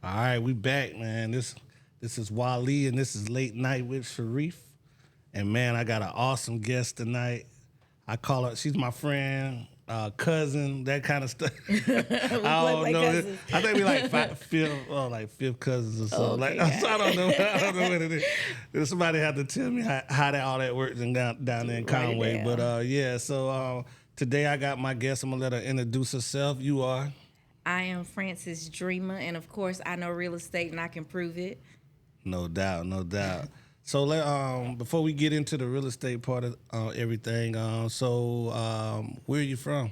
All right, we back, man. This is Wally, and this is Late Night with Sharif. And man, I got an awesome guest tonight. I call her. She's my friend, cousin, that kind of stuff. We I don't know. cousins. I think we fifth cousins or something. Okay, Like so I don't know. I don't know what it is. Somebody had to tell me how all that works down there in Conway. But yeah. So today I got my guest. I'm gonna let her introduce herself. You are. I am Francis Dreama, and of course, I know real estate, and I can prove it. No doubt, no doubt. So before we get into the real estate part of everything, where are you from?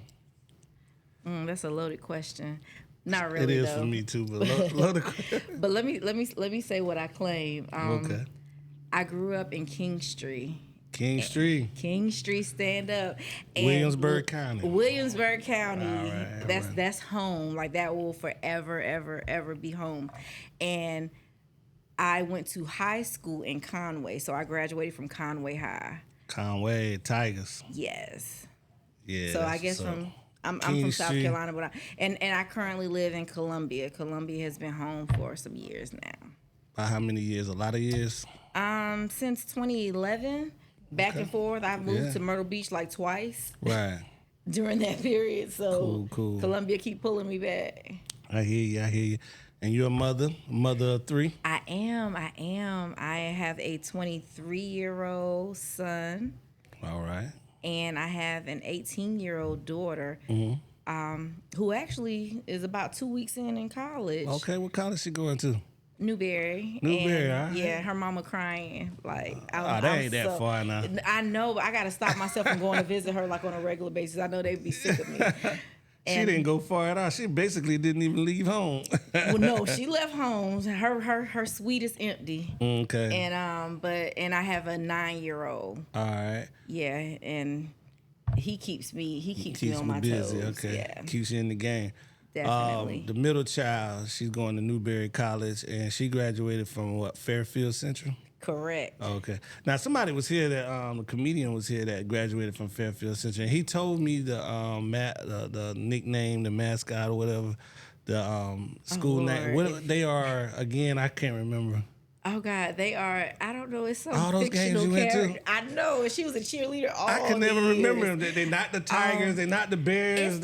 That's a loaded question. Not really. It is though. for me too, but loaded. But let me say what I claim. Okay. I grew up in King Street. King Street. King Street, stand up. And Williamsburg County. Williamsburg County. All right, That's home. Like that will forever, ever be home. And I went to high school in Conway, so I graduated from Conway High. Conway Tigers. Yes. Yeah. So I guess I'm from South Street. Carolina, but I currently live in Columbia. Columbia has been home for some years now. By how many years? A lot of years. Since 2011, back and forth. I've moved to Myrtle Beach like twice Right. during that period. So Cool. Columbia keep pulling me back. I hear you. And you're a mother of three? I am. I have a 23-year-old son. All right. And I have an 18-year-old daughter who actually is about 2 weeks in college. Okay, what college she going to? Newberry. Newberry, and, all right. Yeah, her mama crying. Like, That ain't that far now. I know, but I got to stop myself from going to visit her like on a regular basis. I know they'd be sick of me. She didn't go far at all. She basically didn't even leave home. Well, no, she left home. Her suite is empty. Okay. And I have a 9-year-old. All right. Yeah, and he keeps me on my busy. toes. Okay. Yeah, Keeps you in the game. definitely. The middle child, she's going to Newberry College, and she graduated from what, Fairfield Central? Correct. Okay. Now somebody was here that a comedian was here that graduated from Fairfield Central. And he told me the nickname, the mascot or whatever, the school name. What they are again? I can't remember. Oh God, they are. I don't know. It's some All those games fictional you went to? character. I know, and she was a cheerleader. I can never remember them. They're not the Tigers. They're not the Bears.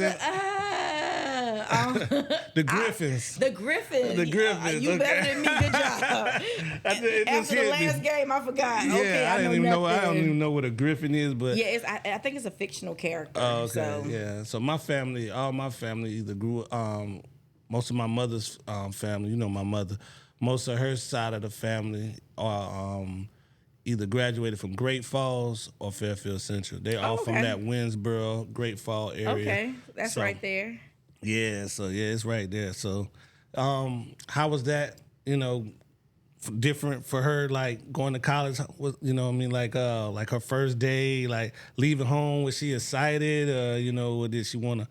The Griffins. The Griffins. The Griffins. You better than me. Good job. After the last game, I forgot. Yeah, Okay, I know didn't even know. nothing. I don't even know what a Griffin is, but yeah, I think it's a fictional character. oh, okay, So. yeah. So all my family either grew. Most of my mother's family, you know, my mother. Most of her side of the family are either graduated from Great Falls or Fairfield Central. They're all from that Winsboro, Great Falls area. Okay, that's right there. Yeah, so it's right there. So, how was that? You know, different for her, like going to college. You know, what I mean, like her first day, like leaving home. Was she excited? You know, or did she want to?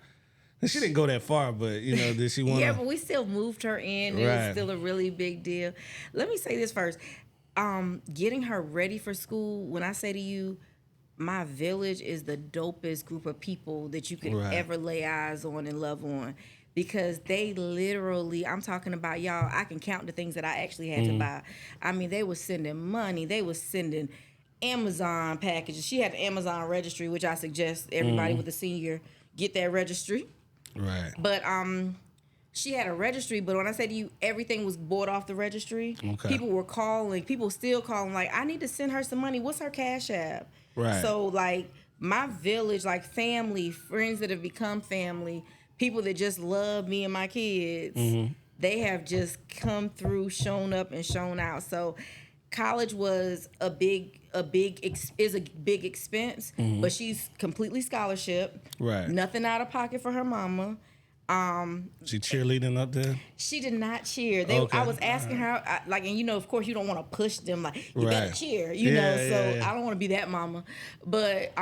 She didn't go that far, but you know, did she want? Yeah, but we still moved her in. It was still a really big deal. Let me say this first. Getting her ready for school. When I say to you, my village is the dopest group of people that you could ever lay eyes on and love on. Because they literally, I'm talking about y'all, I can count the things that I actually had to buy. I mean, they were sending money. They were sending Amazon packages. She had the Amazon registry, which I suggest everybody with a senior get that registry. Right. But she had a registry, but when I say to you, everything was bought off the registry. Okay. People still calling, like, I need to send her some money. What's her Cash App? Right. So, like, my village, like family, friends that have become family, people that just love me and my kids, they have just come through, shown up, and shown out. So, college was a big expense, but she's completely scholarship. Right. Nothing out of pocket for her mama. She cheerleading up there? She did not cheer. I was asking her, and you know, of course, you don't want to push them, like, you better cheer, you know, so I don't want to be that mama. But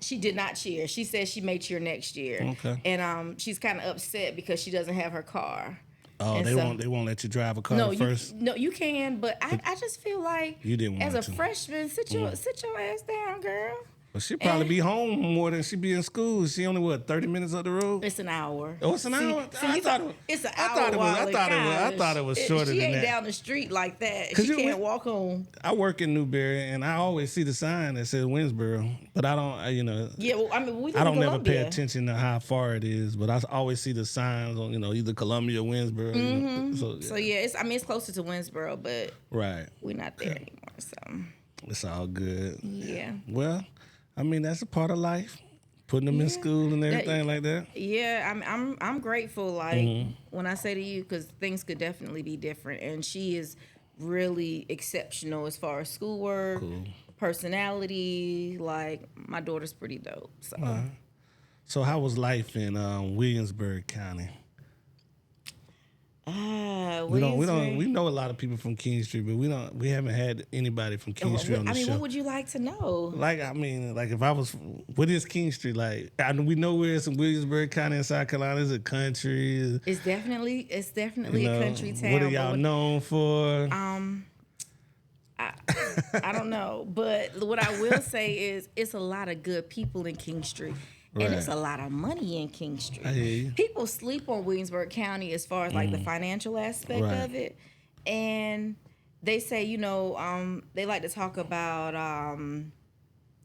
she did not cheer. She said she may cheer next year. Okay. And she's kind of upset because she doesn't have her car. Oh, and they won't let you drive a car first? No, you can, but I just feel like you didn't want as a to. freshman, sit your ass down, girl. Well, she'd probably be home more than she'd be in school. She only, 30 minutes up the road? It's an hour. Oh, it's an hour? I thought it's an hour. I thought it was shorter than that. She ain't down the street like that. She can't walk home. I work in Newberry, and I always see the sign that says Winsboro, but I don't, Yeah, well, I mean, I don't never pay attention to how far it is, but I always see the signs on, either Columbia or Winsboro. Mm-hmm. So yeah, it's closer to Winsboro, but we're not there anymore. So it's all good. Yeah. Well, I mean, that's a part of life, putting them in school and everything like that. Yeah, I'm grateful. Like when I say to you, because things could definitely be different, and she is really exceptional as far as schoolwork, personality. Like my daughter's pretty dope. So, so how was life in Williamsburg County? We know a lot of people from King Street, but we haven't had anybody from King Street on the show. What would you like to know? Like if I was, what is King Street like? We know where it's in Williamsburg County in South Carolina. Is it country? It's definitely a country town. What are y'all known for? I don't know, but what I will say is it's a lot of good people in King Street. Right. And it's a lot of money in King Street. People sleep on Williamsburg County as far as like the financial aspect of it. And they say, they like to talk about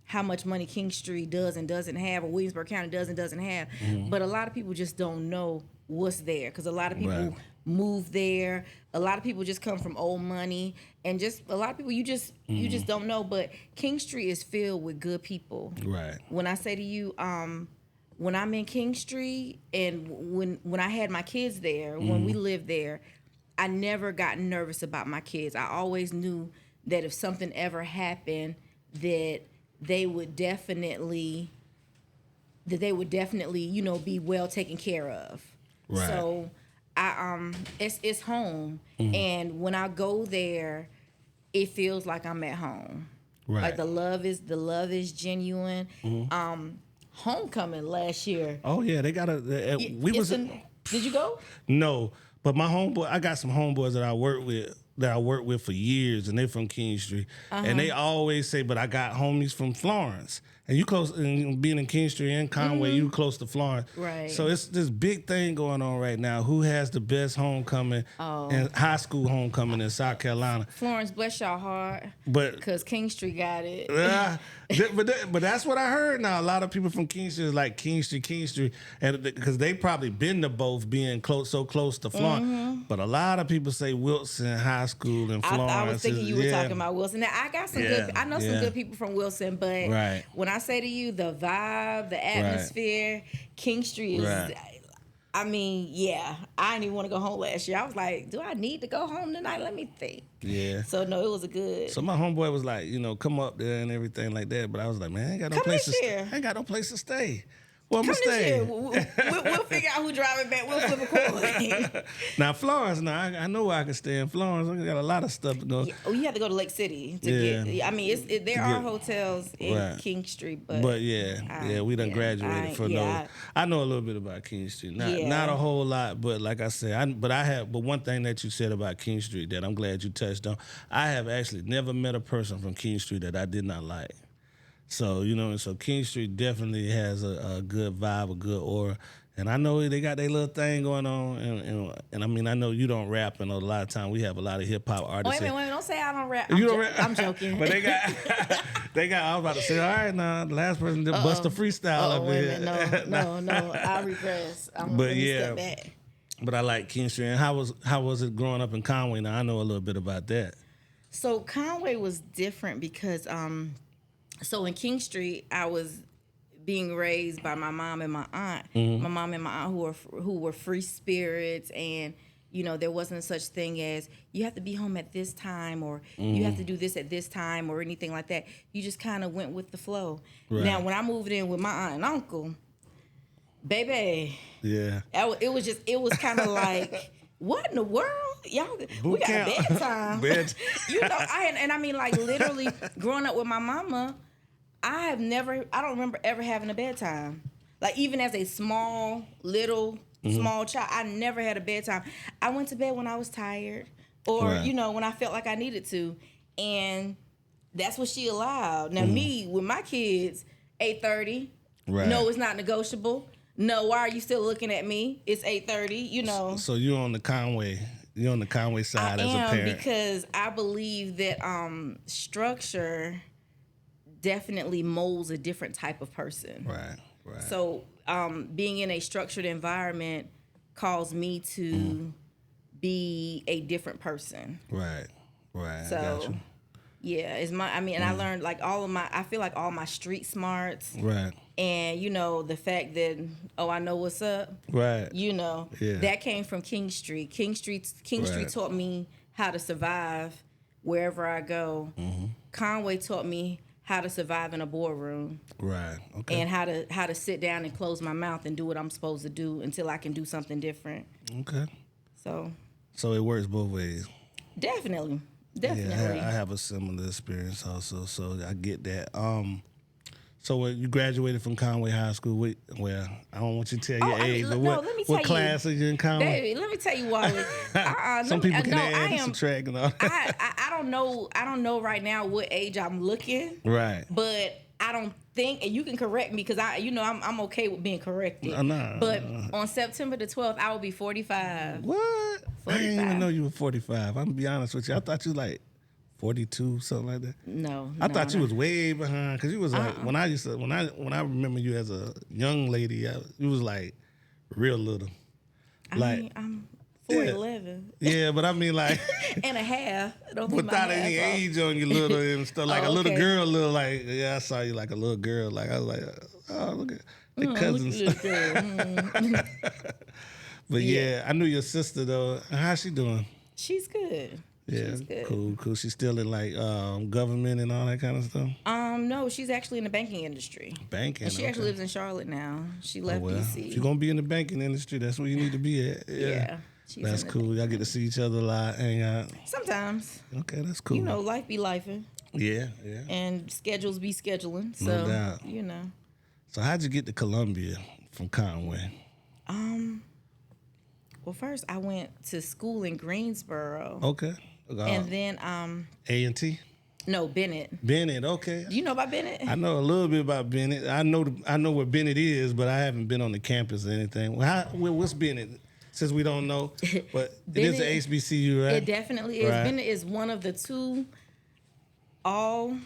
how much money King Street does and doesn't have, or Williamsburg County does and doesn't have. But a lot of people just don't know what's there, because a lot of people move there. A lot of people just come from old money, and just a lot of people you just don't know. But King Street is filled with good people. Right. When I say to you, when I'm in King Street, and when I had my kids there, when we lived there, I never got nervous about my kids. I always knew that if something ever happened, that they would definitely, be well taken care of. Right. So it's home, and when I go there, it feels like I'm at home. Right. Like the love is genuine. Homecoming last year. Oh yeah, they got did you go? No, but my homeboy, I got some homeboys that I work with for years, and they're from King Street, and they always say, "But I got homies from Florence." And you close, and being in King Street and Conway, you close to Florence. Right. So it's this big thing going on right now. Who has the best homecoming and high school homecoming in South Carolina? Florence, bless y'all heart. Because King Street got it. But that's what I heard now. A lot of people from King Street is like King Street, and because they probably been to both being so close to Florence. But a lot of people say Wilson High School in Florence. I was thinking you were talking about Wilson. Now I got some good. I know some good people from Wilson, but when I say to you, the vibe, the atmosphere, King Street is. I mean, I didn't even want to go home last year. I was like, do I need to go home tonight? Let me think. Yeah. So no, it was a good. So my homeboy was like, come up there and everything like that. But I was like, man, I ain't got no place to stay. I ain't got no place to stay. Well, I'm gonna stay. We'll figure out who driving back. We'll flip a coin. Now Florence, I know where I can stay in Florence. I got a lot of stuff to go. You have to go to Lake City to get. I mean, there are hotels in King Street, but we done graduated for those. I know a little bit about King Street, not a whole lot, but like I said, but one thing that you said about King Street that I'm glad you touched on, I have actually never met a person from King Street that I did not like. So, so King Street definitely has a good vibe, a good aura. And I know they got their little thing going on. And I mean, I know you don't rap, and a lot of time we have a lot of hip-hop artists. Wait a minute, don't say I don't rap. You don't rap? I'm joking. But I was about to say, all right, now, the last person did bust a freestyle up here. No, I regress. I'm going to step back. But I like King Street. And how was it growing up in Conway? Now, I know a little bit about that. So Conway was different because... So in King Street, I was being raised by my mom and my aunt. My mom and my aunt who were free spirits, and there wasn't such thing as you have to be home at this time, or you have to do this at this time, or anything like that. You just kind of went with the flow. Right. Now, when I moved in with my aunt and uncle, baby, it was kind of like. What in the world? Y'all, we got bedtime. I mean, like literally growing up with my mama, I don't remember ever having a bedtime. Like even as a small child, I never had a bedtime. I went to bed when I was tired or, when I felt like I needed to. And that's what she allowed. Now me, with my kids, 8:30. Right. No, it's not negotiable. No, why are you still looking at me? It's 8:30. You know. So you're on the Conway. You're on the Conway side as a parent. Because I believe that structure definitely molds a different type of person. Right. Right. So being in a structured environment caused me to be a different person. Right. Right. So I got you. yeah, and I learned like I feel like all my street smarts. Right. And you know, the fact that I know what's up. Right. You know, that came from King Street. King Street taught me how to survive wherever I go. Mm-hmm. Conway taught me how to survive in a boardroom. Right. Okay. And how to sit down and close my mouth and do what I'm supposed to do until I can do something different. Okay. So it works both ways. Definitely. Yeah, I have a similar experience also, so I get that. So when you graduated from Conway High School, well, I don't want you to tell your age, but what class are you in Conway? Baby, let me tell you why. Some people can add and subtract and all that. I don't know. I don't know right now what age I'm looking. Right. But I don't think, and you can correct me because I'm okay with being corrected. But on September the 12th, I will be 45. What? 45. I didn't even know you were 45. I'm gonna be honest with you. I thought you was like 42, something like that. No, I thought you was way behind because you was like when I remember you as a young lady, you was like real little. I'm 4'11". Yeah, but I mean like and a half. Don't without any age on you, little and stuff. Like a little girl, I saw you like a little girl. Like I was like, oh look at the cousins. But yeah, I knew your sister though. How's she doing? She's good. Yeah, she's good. Cool. She's still in like government and all that kind of stuff. No, she's actually in the banking industry. Banking. And she actually lives in Charlotte now. She left DC. If you're gonna be in the banking industry, that's where you need to be at. Yeah. That's cool. Y'all get to see each other a lot, hang out. Sometimes. Okay, that's cool. You know, life be lifing. Yeah. And schedules be scheduling. So, no doubt. You know. So how'd you get to Columbia from Conway? Well, first I went to school in Greensboro. Okay. And then A&T? No, Bennett. Bennett, okay. Do you know about Bennett? I know a little bit about Bennett. I know where Bennett is, but I haven't been on the campus or anything. What's Bennett? Since we don't know, but Bennett, it is a HBCU, right? It definitely is. Right. Bennett is one of the two all-female,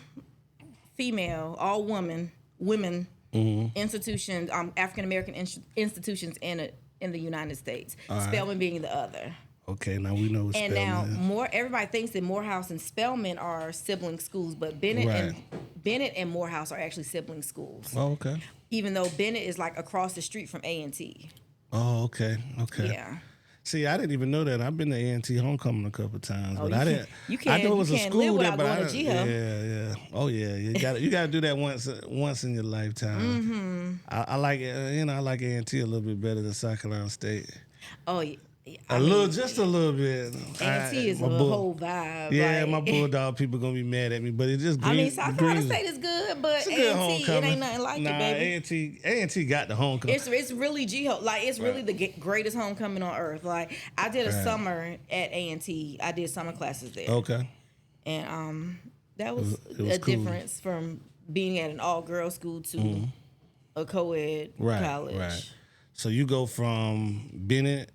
all-women institutions, African American institutions in the United States. Spelman being the other. Okay, now we know. And Spelman now everybody thinks that Morehouse and Spelman are sibling schools, but Bennett and Morehouse are actually sibling schools. Oh, okay. Even though Bennett is like across the street from A&T. Oh, okay. Yeah. See, I didn't even know that. I've been to A&T homecoming a couple of times, but I didn't. I know it was a school there, but I didn't. Yeah. Oh yeah, you got to do that once in your lifetime. Mm-hmm. I like it. I like A&T a little bit better than South Carolina State. Oh yeah. Just a little bit. A&T is a whole vibe. Yeah, my Bulldog people gonna be mad at me, but it just. South Carolina State is good, but A&T it ain't nothing like it, baby. A&T got the homecoming. It's really it's really the greatest homecoming on earth. Like I did a summer at A&T. I did summer classes there. Okay. And that was a difference from being at an all-girls school to a co-ed college. Right. So you go from Bennett.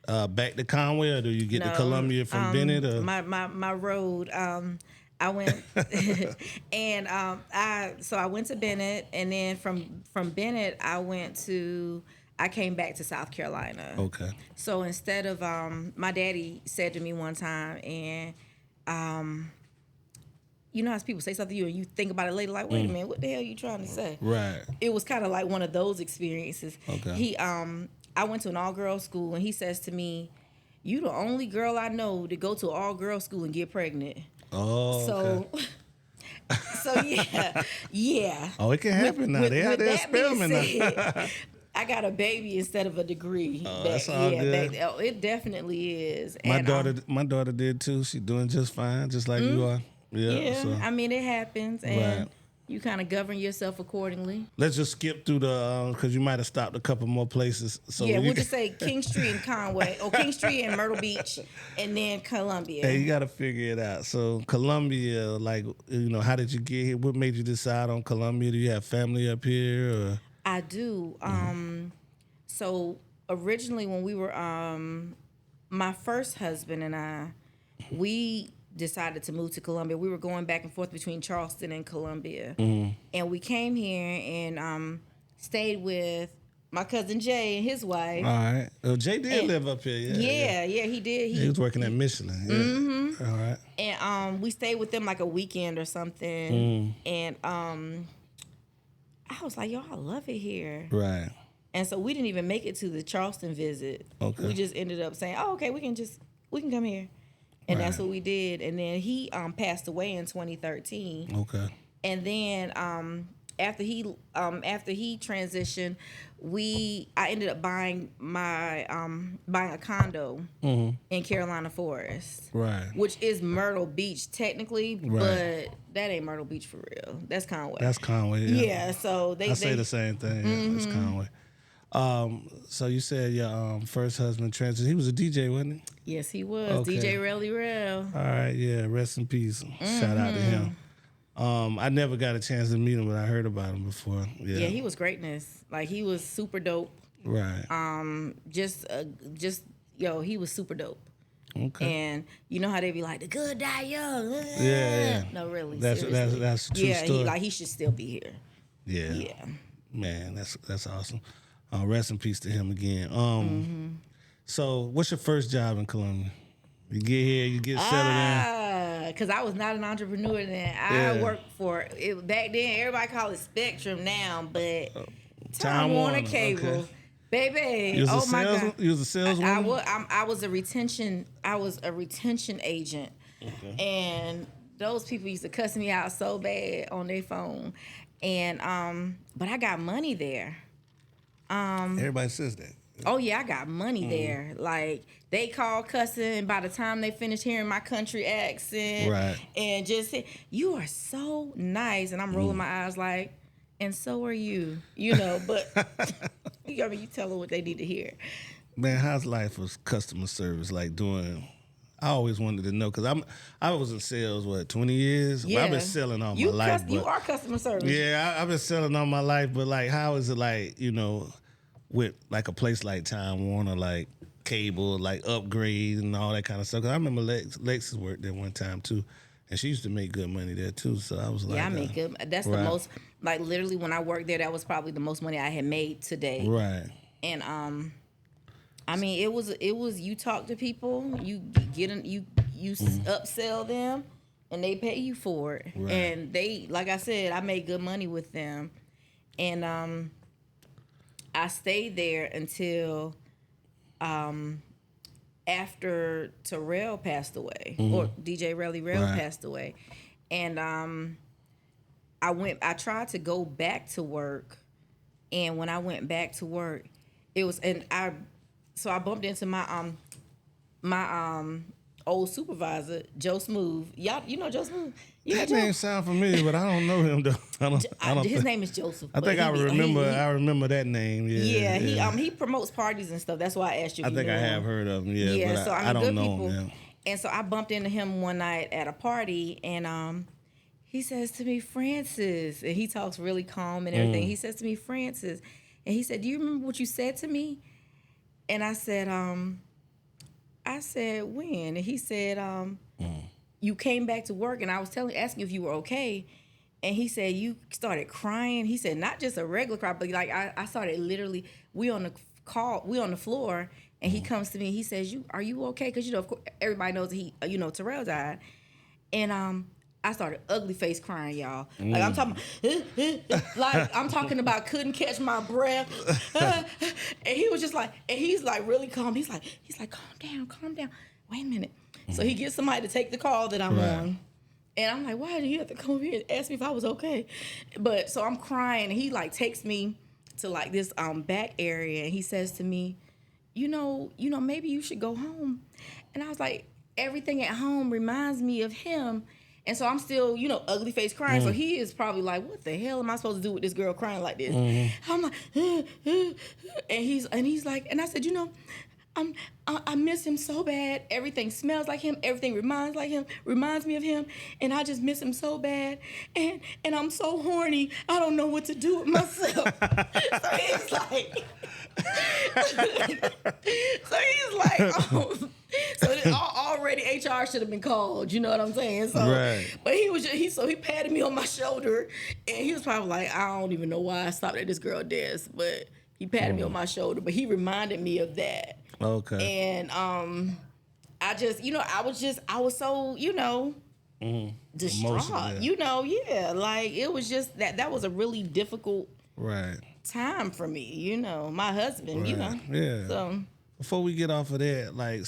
Back to Conway, or do you get to Columbia from Bennett? Or? My road. I went and I went to Bennett, and then from Bennett I came back to South Carolina. Okay. So instead of my daddy said to me one time, and you know how people say something to you and you think about it later, like, wait a minute, what the hell are you trying to say? Right. It was kind of like one of those experiences. Okay. I went to an all-girls school, and he says to me, "You the only girl I know to go to an all-girls school and get pregnant." Oh, so yeah. Oh, it can happen now. They out there Spelman now. I got a baby instead of a degree. That's all good. It definitely is. My daughter did too. She's doing just fine, just like you are. Yeah. So. I mean, it happens, and you kind of govern yourself accordingly. Let's just skip through the because you might have stopped a couple more places. So yeah, we'll just say King Street and Conway, or King Street and Myrtle Beach, and then Columbia. Hey, you got to figure it out. So Columbia, like, how did you get here? What made you decide on Columbia? Do you have family up here? Or? I do. So originally, when we were, my first husband and I, we decided to move to Columbia. We were going back and forth between Charleston and Columbia. And we came here and stayed with my cousin Jay and his wife. All right. Well, Jay did live up here. Yeah, he did. He was working at Michelin. Yeah. All right. And we stayed with them like a weekend or something. And I was like, yo, I love it here. Right. And so we didn't even make it to the Charleston visit. Okay. We just ended up saying, oh, okay, we can come here. And that's what we did. And then he passed away in 2013. Okay. And then after he transitioned, I ended up buying a condo in Carolina Forest. Right. Which is Myrtle Beach technically, but that ain't Myrtle Beach for real. That's Conway. That's Conway. Yeah. Yeah, so they say the same thing. Yeah, that's Conway. So you said your first husband transitioned. He was a DJ, wasn't he? Yes, he was. Okay. DJ Relly Rel. All right, yeah. Rest in peace. Shout out to him. I never got a chance to meet him, but I heard about him before. Yeah, he was greatness. Like, he was super dope. Right. He was super dope. Okay. And you know how they be like, the good die young. Yeah. No, really. That's a true story. He should still be here. Yeah. Yeah. Man, that's awesome. Rest in peace to him again. So what's your first job in Columbia? You get here, you get settled in. Because I was not an entrepreneur then. I worked for it back then. Everybody call it Spectrum now, but Time Warner Cable, okay. baby. You was oh my God, you was a saleswoman. I was a retention agent, and those people used to cuss me out so bad on their phone, and but I got money there. Everybody says that. Oh yeah, I got money there. Like, they call cussing. By the time they finish hearing my country accent, and just say, "You are so nice," and I'm rolling my eyes like, "And so are you," But you tell them what they need to hear. Man, how's life with customer service? Like doing. I always wanted to know because I was in sales 20 years. Yeah, well, I've been selling all my life. You are customer service. Yeah, I've been selling all my life, but like, how is it like with like a place like Time Warner, like cable, like upgrades and all that kind of stuff? Because I remember Lexus worked there one time too, and she used to make good money there too. So I was like, yeah, I make good. That's the most. Like, literally, when I worked there, that was probably the most money I had made to date. Right. And I mean, it was you talk to people, you get them, you upsell them, and they pay you for it. Right. And they, like I said, I made good money with them, and I stayed there until after Terrell passed away, or DJ Relly Rel passed away, and I tried to go back to work, and when I went back to work, it was, so I bumped into my old supervisor, Joe Smooth. Y'all, you know Joe Smooth? That name sound familiar, but I don't know him though. His name is Joseph. I think I remember that name. Yeah, he promotes parties and stuff. That's why I asked you. I think I have heard of him. Yeah, but so I don't good know people. him. And so I bumped into him one night at a party, and he says to me, "Francis," and he talks really calm and everything. He says to me, "Francis," and he said, "Do you remember what you said to me?" And I said, when? And he said, you came back to work, and I was asking if you were okay. And he said, you started crying. He said, not just a regular cry, but like I started literally, we on the floor, and he comes to me, he says, are you okay? Because, of course, everybody knows that Terrell died. And I started ugly face crying, y'all. Like, I'm talking about couldn't catch my breath. And he was just like, and he's like really calm. He's like, calm down. Wait a minute. So he gets somebody to take the call that I'm on. And I'm like, why did you have to come here and ask me if I was okay? But so I'm crying, and he like takes me to like this back area, and he says to me, maybe you should go home. And I was like, everything at home reminds me of him. And so I'm still, ugly face crying. So he is probably like, what the hell am I supposed to do with this girl crying like this? I'm like, and he's like, and I said, I miss him so bad. Everything smells like him. Everything reminds me of him. And I just miss him so bad. And I'm so horny. I don't know what to do with myself. So he's like, so already HR should have been called. You know what I'm saying? So, right. But he patted me on my shoulder, and he was probably like, I don't even know why I stopped at this girl desk, but he patted me on my shoulder. But he reminded me of that. Okay. And I just, I was so, distraught. Yeah. Like it was just that was a really difficult right time for me. My husband. Right. Yeah. So before we get off of that, like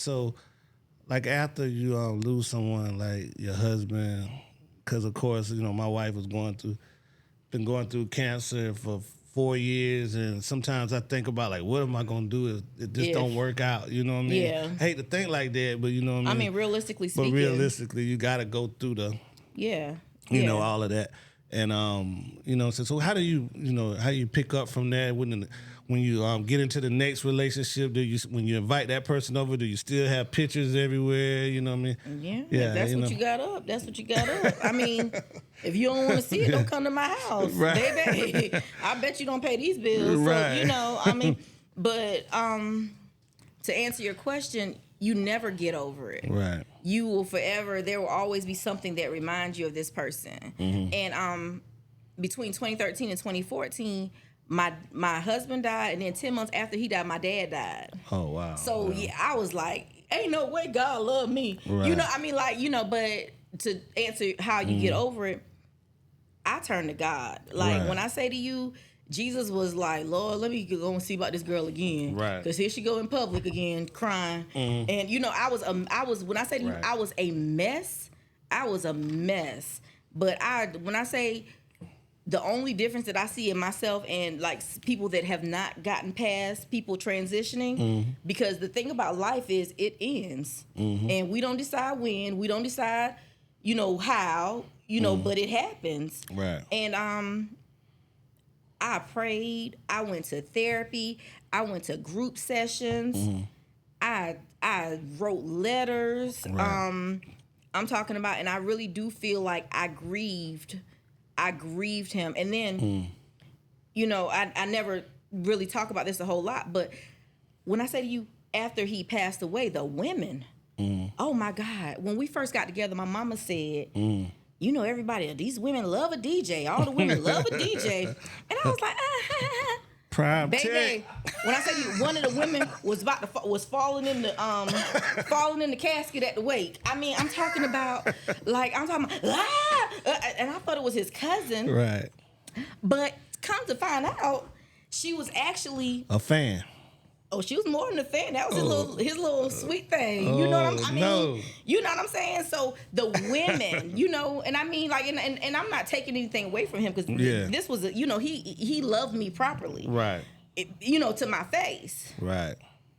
after you lose someone like your husband, because of course my wife was been going through cancer for 4 years, and sometimes I think about like, what am I gonna do if this don't work out? You know what I mean? Yeah. I hate to think like that, but you know what I mean. I mean, realistically speaking. But realistically, you got to go through the you know all of that, and so how do you pick up from that when you get into the next relationship? When you invite that person over, do you still have pictures everywhere? You know what I mean? Yeah. That's what you got up. That's what you got up. I mean, if you don't want to see it, don't come to my house, baby. I bet you don't pay these bills. Right. So, I mean, but to answer your question, you never get over it. Right. You will forever. There will always be something that reminds you of this person. And between 2013 and 2014. My husband died, and then 10 months after he died, my dad died. Oh, wow. So, I was like, ain't no way God loved me. Right. But to answer how you get over it, I turn to God. Like, when I say to you, Jesus was like, Lord, let me go and see about this girl again. Right. Because here she go in public again, crying. And, I was, when I say to you, I was a mess. I was a mess. But when I say... the only difference that I see in myself and like people that have not gotten past people transitioning, because the thing about life is it ends, and we don't decide when, we don't decide, how, but it happens. Right. And I prayed. I went to therapy. I went to group sessions. I wrote letters. Right. I'm talking about, and I really do feel like I grieved him. And then, I never really talk about this a whole lot, but when I say to you, after he passed away, the women, oh my God, when we first got together, my mama said, everybody, these women love a DJ. All the women love a DJ. And I was like, Prime baby, when I say you, one of the women was falling in the casket at the wake. I mean, I'm talking about, and I thought it was his cousin. Right. But come to find out, she was actually a fan. Oh, she was more than a fan. That was his little sweet thing. You know what I mean? No. You know what I'm saying? So the women, and I mean, like, and I'm not taking anything away from him, because this was he loved me properly. Right. To my face. Right.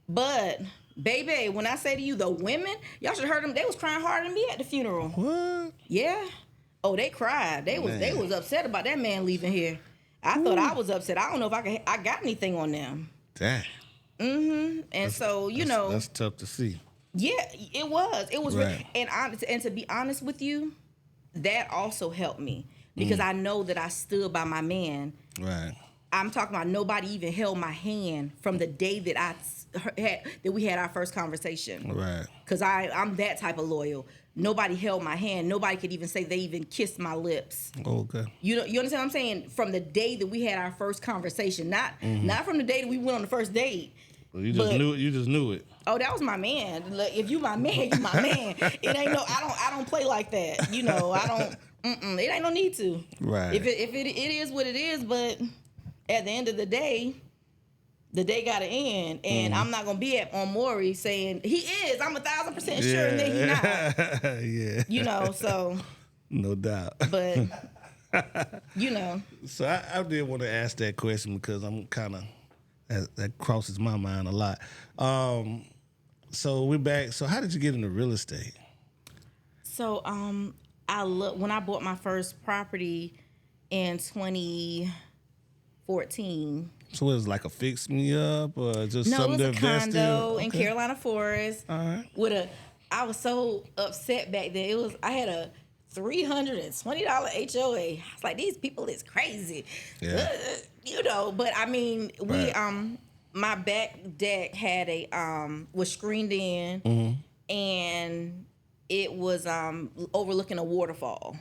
But baby, when I say to you, the women, y'all should have heard them. They was crying harder than me at the funeral. What? Yeah. Oh, they cried. They was upset about that man leaving here. I thought I was upset. I don't know if I got anything on them. Damn. And that's tough to see. Yeah, it was. It was right. And to be honest with you, that also helped me, because I know that I stood by my man. Right. I'm talking about nobody even held my hand from the day that we had our first conversation. Right. Because I'm that type of loyal. Nobody held my hand. Nobody could even say they even kissed my lips. Okay. You understand what I'm saying? From the day that we had our first conversation, not from the day that we went on the first date. Well, you just knew it. Oh, that was my man. Look, if you my man, you my man. It ain't I don't play like that. I don't. It ain't no need to. Right. If it is what it is, but at the end of the day gotta end, and I'm not gonna be on Maury saying he is. I'm 1,000% sure, and then he not. Yeah. So. No doubt. But. So I did want to ask that question, because I'm kind of that crosses my mind a lot. So we're back. So how did you get into real estate? So when I bought my first property in 2014. So it was like a fix me up or just No, it something was to a invest in? condo in Okay. Carolina Forest. All right. I was so upset back then. I had a $320 HOA. I was like, these people is crazy. Yeah. But I mean, Right. my back deck had was screened in, and it was overlooking a waterfall.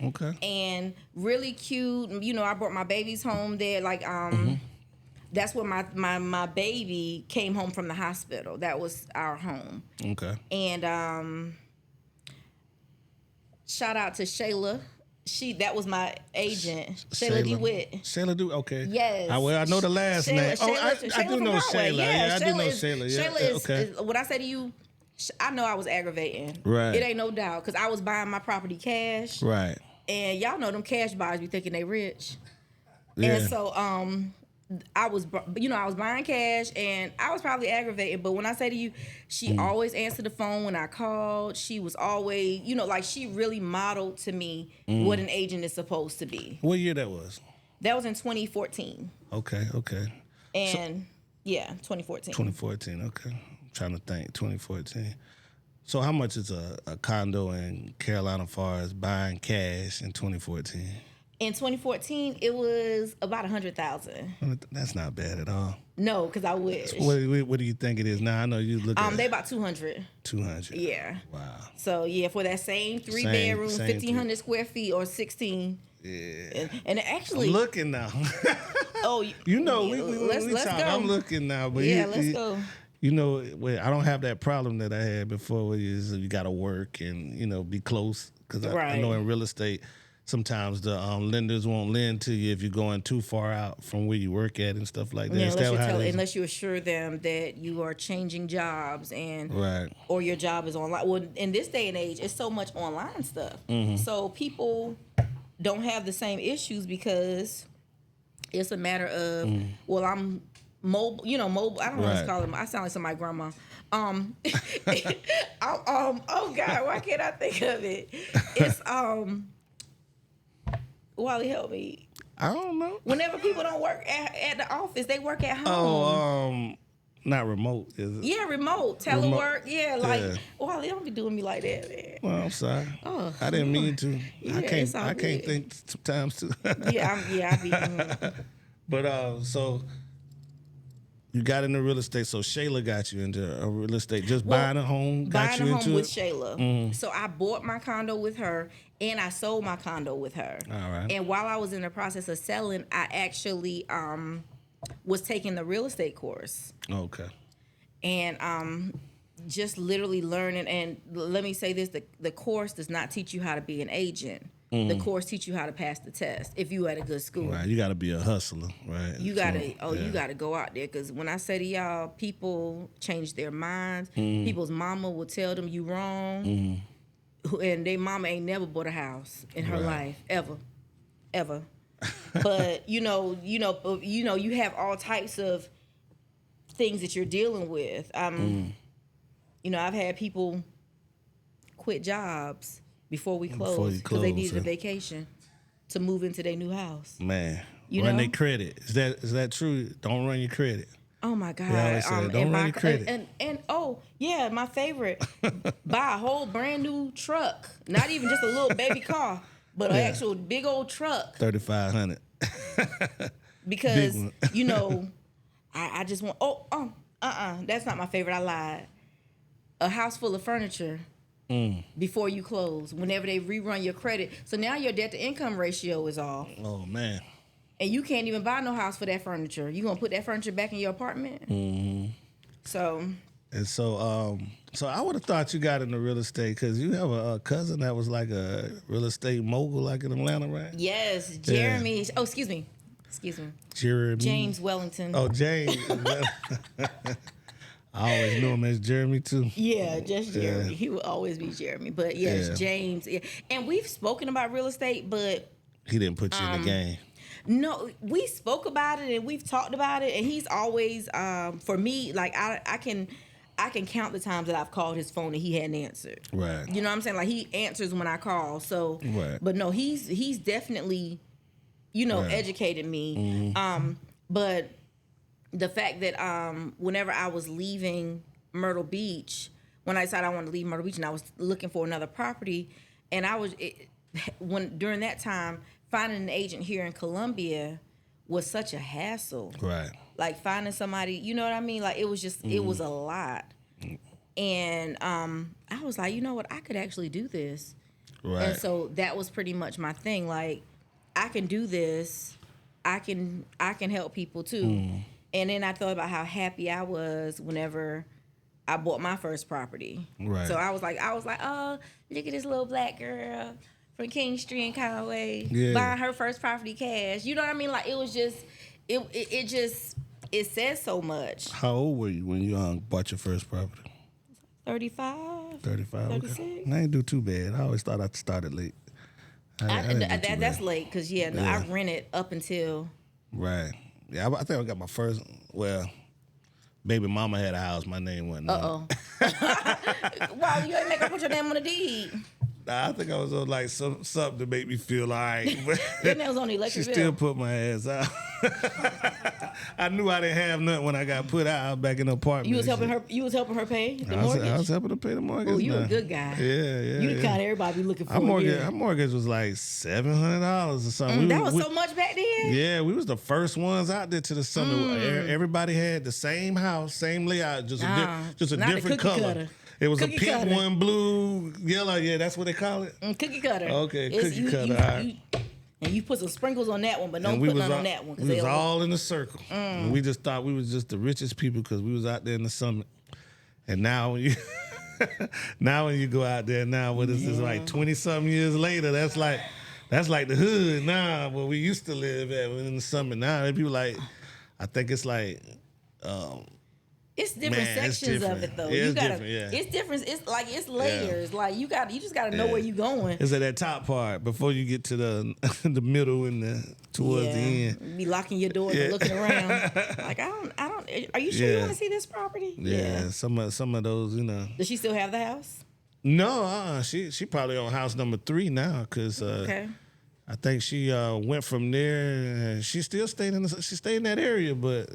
Okay. And really cute. I brought my babies home there. Like, that's where my baby came home from the hospital. That was our home. Okay. And shout out to Shayla. That was my agent, Shayla DeWitt. Shayla DeWitt, okay. Yes. I know the last name. I do know Shayla. Yeah, I do know Shayla. Yeah. Shayla is what I say to you. I know I was aggravating. Right. It ain't no doubt because I was buying my property cash. Right. And y'all know them cash buyers be thinking they rich. Yeah. And so I was buying cash and I was probably aggravated. But when I say to you, she always answered the phone when I called. She was always, like she really modeled to me what an agent is supposed to be. What year that was? That was in 2014. Okay. And 2014. 2014. Okay. I'm trying to think. 2014. So how much is a condo in Carolina Forest buying cash in 2014? In 2014, it was about $100,000. That's not bad at all. No, because I wish. What do you think it is now? I know you look at they about 200. 200. Yeah. Wow. So yeah, for that same three bedroom, 1,500 square feet or 16. Yeah. And actually, I'm looking now. oh, we let's talk. go. I'm looking now, but let's go. I don't have that problem that I had before where you got to work and, be close. Because I know in real estate, sometimes the lenders won't lend to you if you're going too far out from where you work at and stuff like that. Yeah, unless you assure them that you are changing jobs or your job is online. Well, in this day and age, it's so much online stuff. Mm-hmm. So people don't have the same issues because it's a matter of, I'm mobile, mobile. I don't know what to call them. I sound like somebody's grandma. Oh God, why can't I think of it? It's Wally, help me. I don't know. Whenever people don't work at the office, they work at home. Oh, not remote, is it? Yeah, remote. Telework. Yeah, Wally, don't be doing me like that, man. Well, I'm sorry. Oh, I didn't mean to. Yeah, I can't think sometimes too. I be. But so you got into real estate. So Shayla got you into real estate. Just buying a home got you into it? Buying a home with Shayla. So I bought my condo with her, and I sold my condo with her. All right. And while I was in the process of selling, I actually was taking the real estate course. Okay. And just literally learning. And let me say this: the course does not teach you how to be an agent. The course teach you how to pass the test if you at a good school. Right, you got to be a hustler, right? You gotta go out there, because when I say to y'all, people change their minds. People's mama will tell them you wrong, and their mama ain't never bought a house in her life ever. But you have all types of things that you're dealing with. I've had people quit jobs before we closed because they needed a vacation to move into their new house. Man, run their credit. Is that true? Don't run your credit. Oh my God! Don't run your credit. And my favorite: buy a whole brand new truck, not even just a little baby car, but an actual big old truck. 3,500. Because I just want. That's not my favorite. I lied. A house full of furniture. Before you close, whenever they rerun your credit. So now your debt to income ratio is off. Oh, man. And you can't even buy no house for that furniture. You gonna put that furniture back in your apartment? Mm-hmm. So I would have thought you got into real estate because you have a cousin that was like a real estate mogul like in Atlanta, right? Yes, Jeremy. Yeah. Oh, excuse me. Jeremy. James Wellington. Oh, James. I always knew him as Jeremy too. Yeah, just Jeremy. He will always be Jeremy. But yes, James. Yeah. And we've spoken about real estate, but he didn't put you in the game. No, we spoke about it and we've talked about it, and he's always for me, like I I can count the times that I've called his phone and he hadn't answered. Right. You know what I'm saying? Like, he answers when I call. So, but no, he's definitely, educated me. But the fact that whenever I was leaving Myrtle Beach, when I decided I wanted to leave Myrtle Beach and I was looking for another property, and during that time, finding an agent here in Columbia was such a hassle. Right. Like, finding somebody, you know what I mean? Like, it was just, it was a lot. And I was like, you know what? I could actually do this. Right. And so that was pretty much my thing. Like, I can do this. I can help people too. And then I thought about how happy I was whenever I bought my first property. Right. So I was like, oh, look at this little black girl from King Street in Conway buying her first property cash. You know what I mean? Like, it was just, it says so much. How old were you when you bought your first property? 35. 35. 36. Okay. I didn't do too bad. I always thought I started late. That's late because I rented up until. Right. Yeah, I think I got my first. Well, baby mama had a house. My name wasn't. Wow, you ain't make her put your name on the deed. I think I was on like something to make me feel all right. Your name was on the electric She bill. still put my ass out. I knew I didn't have nothing when I got put out back in the apartment. You was helping her. You was helping her pay the mortgage. I was helping her pay the mortgage. Oh, you a good guy. Yeah. You the kind of everybody be looking for. Our mortgage was like $700 or something. That was so much back then. Yeah, we was the first ones out there to the summit. Everybody had the same house, same layout, just a different color. Cutter. It was cookie a pink cutter. One, blue, yellow. Yeah, that's what they call it. Cookie cutter. Okay, cookie cutter. All right. And you put some sprinkles on that one, but don't put none on that one. We was all in a circle. And we just thought we was just the richest people because we was out there in the summit. And now when you go out there now, what is this, like 20-something years later, that's like the hood now where we used to live at in the summit. Now people like, I think it's like it's different sections of it though. It's different, yeah. It's different. It's like it's layers. Yeah. Like you just gotta know where you're going. It's at that top part before you get to the the middle and towards the end. Be locking your doors and looking around. Like I don't. Are you sure you want to see this property? Yeah. Some of those, Does she still have the house? No, she probably on house number 3 now because I think she went from there. She still stayed in that area, but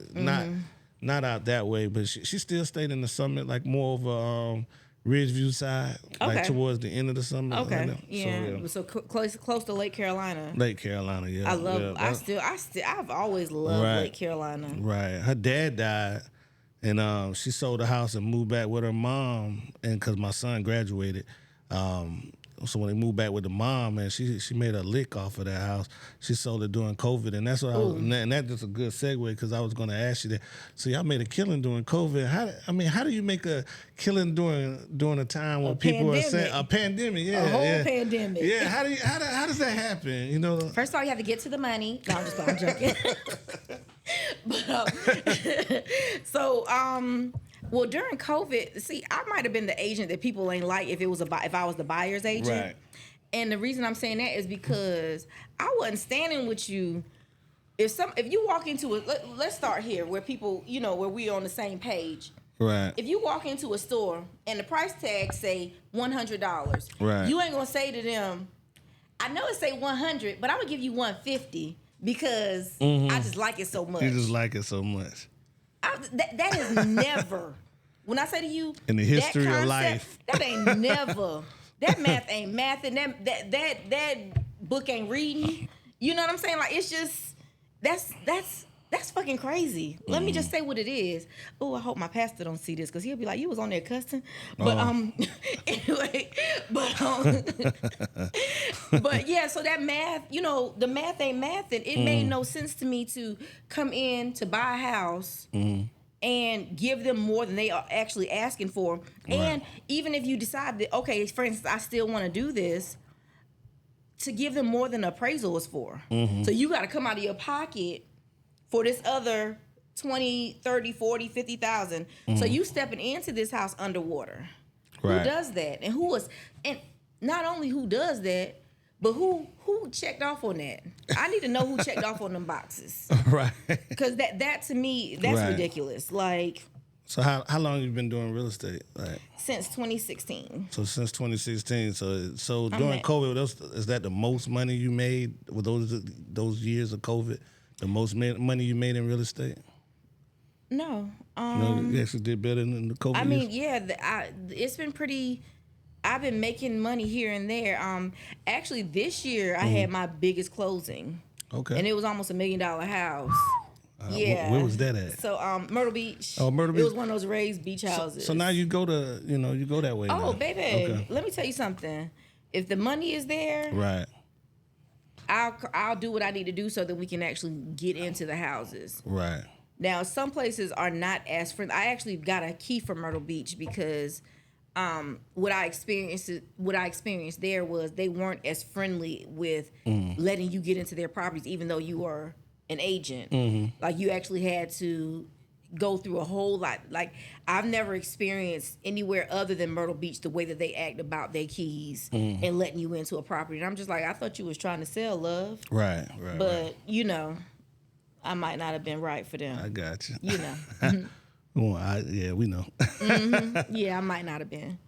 not out that way, but she still stayed in the summit, like more of a Ridgeview side, like towards the end of the summit. Okay, like so close to Lake Carolina. Lake Carolina, yeah. I've always loved Lake Carolina. Right. Her dad died, and she sold the house and moved back with her mom, and because my son graduated. So when they moved back with the mom, man, she made a lick off of that house. She sold it during COVID, and that's what and that's just a good segue because I was going to ask you that. So y'all made a killing during COVID. How do you make a killing during a time when people are saying a pandemic? Yeah, a whole pandemic. Yeah, how does that happen? First of all, you have to get to the money. No, I'm joking. Well, during COVID, see, I might have been the agent that people ain't like if I was the buyer's agent. Right. And the reason I'm saying that is because I wasn't standing with you. If you walk into let's start here where people, where we're on the same page. Right. If you walk into a store and the price tag say $100, right, you ain't gonna say to them, I know it say 100, but I'm gonna give you 150 because I just like it so much. You just like it so much. That is never. When I say to you, in the history of life, that ain't never. That math ain't math, and that book ain't reading. You know what I'm saying? Like it's just that's fucking crazy. Let me just say what it is. Oh, I hope my pastor don't see this because he'll be like, "You was on there cussing." But anyway, but yeah. So that math, the math ain't math, and it made no sense to me to come in to buy a house and give them more than they are actually asking for. Right. And even if you decide that, okay, for instance, I still want to do this, to give them more than the appraisal is for. So you got to come out of your pocket for this other 20, 30, 40, 50,000. So you stepping into this house underwater. Right. Who does that? And not only who does that, but who checked off on that? I need to know who checked off on them boxes. Right. Because that to me, that's ridiculous. Like, So how long you been doing real estate? Like Since 2016. so since 2016. So during COVID, is that the most money you made with those years of COVID? The most money you made in real estate? No. No, you actually did better than the COVID. I mean, yeah, it's been pretty. I've been making money here and there. Actually, this year I had my biggest closing. Okay. And it was almost $1 million house. Yeah. Where was that at? So Myrtle Beach. Oh, Myrtle Beach. It was one of those raised beach houses. So now you go that way. Oh, now. baby. Okay. Let me tell you something. If the money is there, Right. I'll do what I need to do so that we can actually get into the houses. Right. Now, some places are not as friendly. I actually got a key from Myrtle Beach because what I experienced there was they weren't as friendly with letting you get into their properties, even though you are an agent. Like you actually had to go through a whole lot. Like I've never experienced anywhere other than Myrtle Beach the way that they act about their keys and letting you into a property. And I'm just like, I thought you was trying to sell, love. Right. But I might not have been right for them. I got you. You know. Well, we know. Yeah, I might not have been.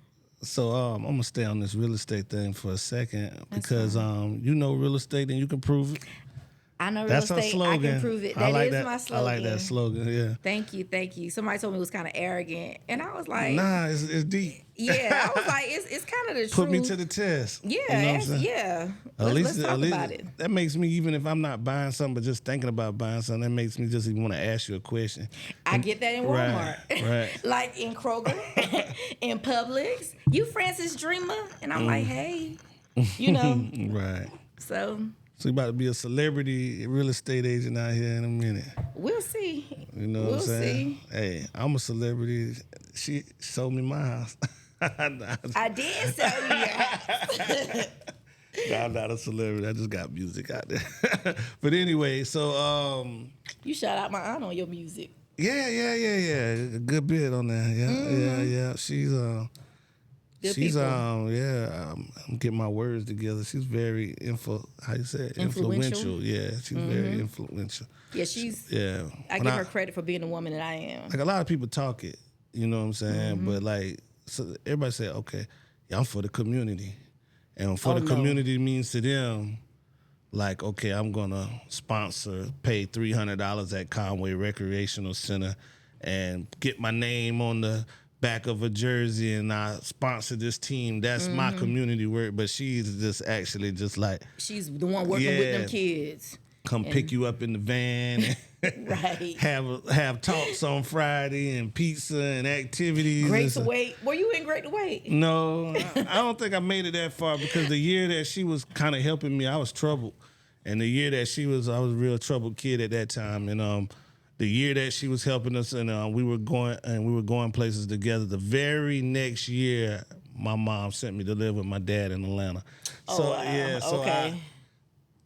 So I'm gonna stay on this real estate thing for a second because you know real estate and you can prove it. I know real That's estate. our slogan. I can prove it. That is my slogan. I like that slogan. Yeah. Thank you. Somebody told me it was kind of arrogant, and I was like, Nah, it's deep. Yeah, I was like, it's kind of the truth. Put me to the test. Yeah, you know what I'm saying? yeah. Let's talk about it. That makes me, even if I'm not buying something, but just thinking about buying something, that makes me just even want to ask you a question. I get that in Walmart. Right. Like in Kroger, in Publix. You Francis Dreama? And I'm like, hey, Right. So you about to be a celebrity real estate agent out here in a minute. We'll see. You know what I'm saying? Hey, I'm a celebrity. She sold me my house. I did sell you your house. No, I'm not a celebrity. I just got music out there. But anyway, so you shout out my aunt on your music. Yeah. A good bit on there. Yeah. She's I'm getting my words together. She's very influential. Yeah, she's very influential. Yeah, she's. Yeah, I give her credit for being the woman that I am. Like a lot of people talk it, you know what I'm saying? But like, so everybody say, okay, yeah, I'm for the community, and for the community means to them, like, okay, I'm gonna pay $300 at Conway Recreational Center, and get my name on the back of a jersey, and I sponsor this team. That's my community work. But she's just like she's the one working with them kids. Come pick you up in the van. Right. Have talks on Friday and pizza and activities. Great to Wait. Were you in Great to Wait? No, I don't think I made it that far because the year that she was kind of helping me, I was troubled, and the year that I was a real troubled kid at that time, and the year that she was helping us, and we were going places together. The very next year, my mom sent me to live with my dad in Atlanta. Okay.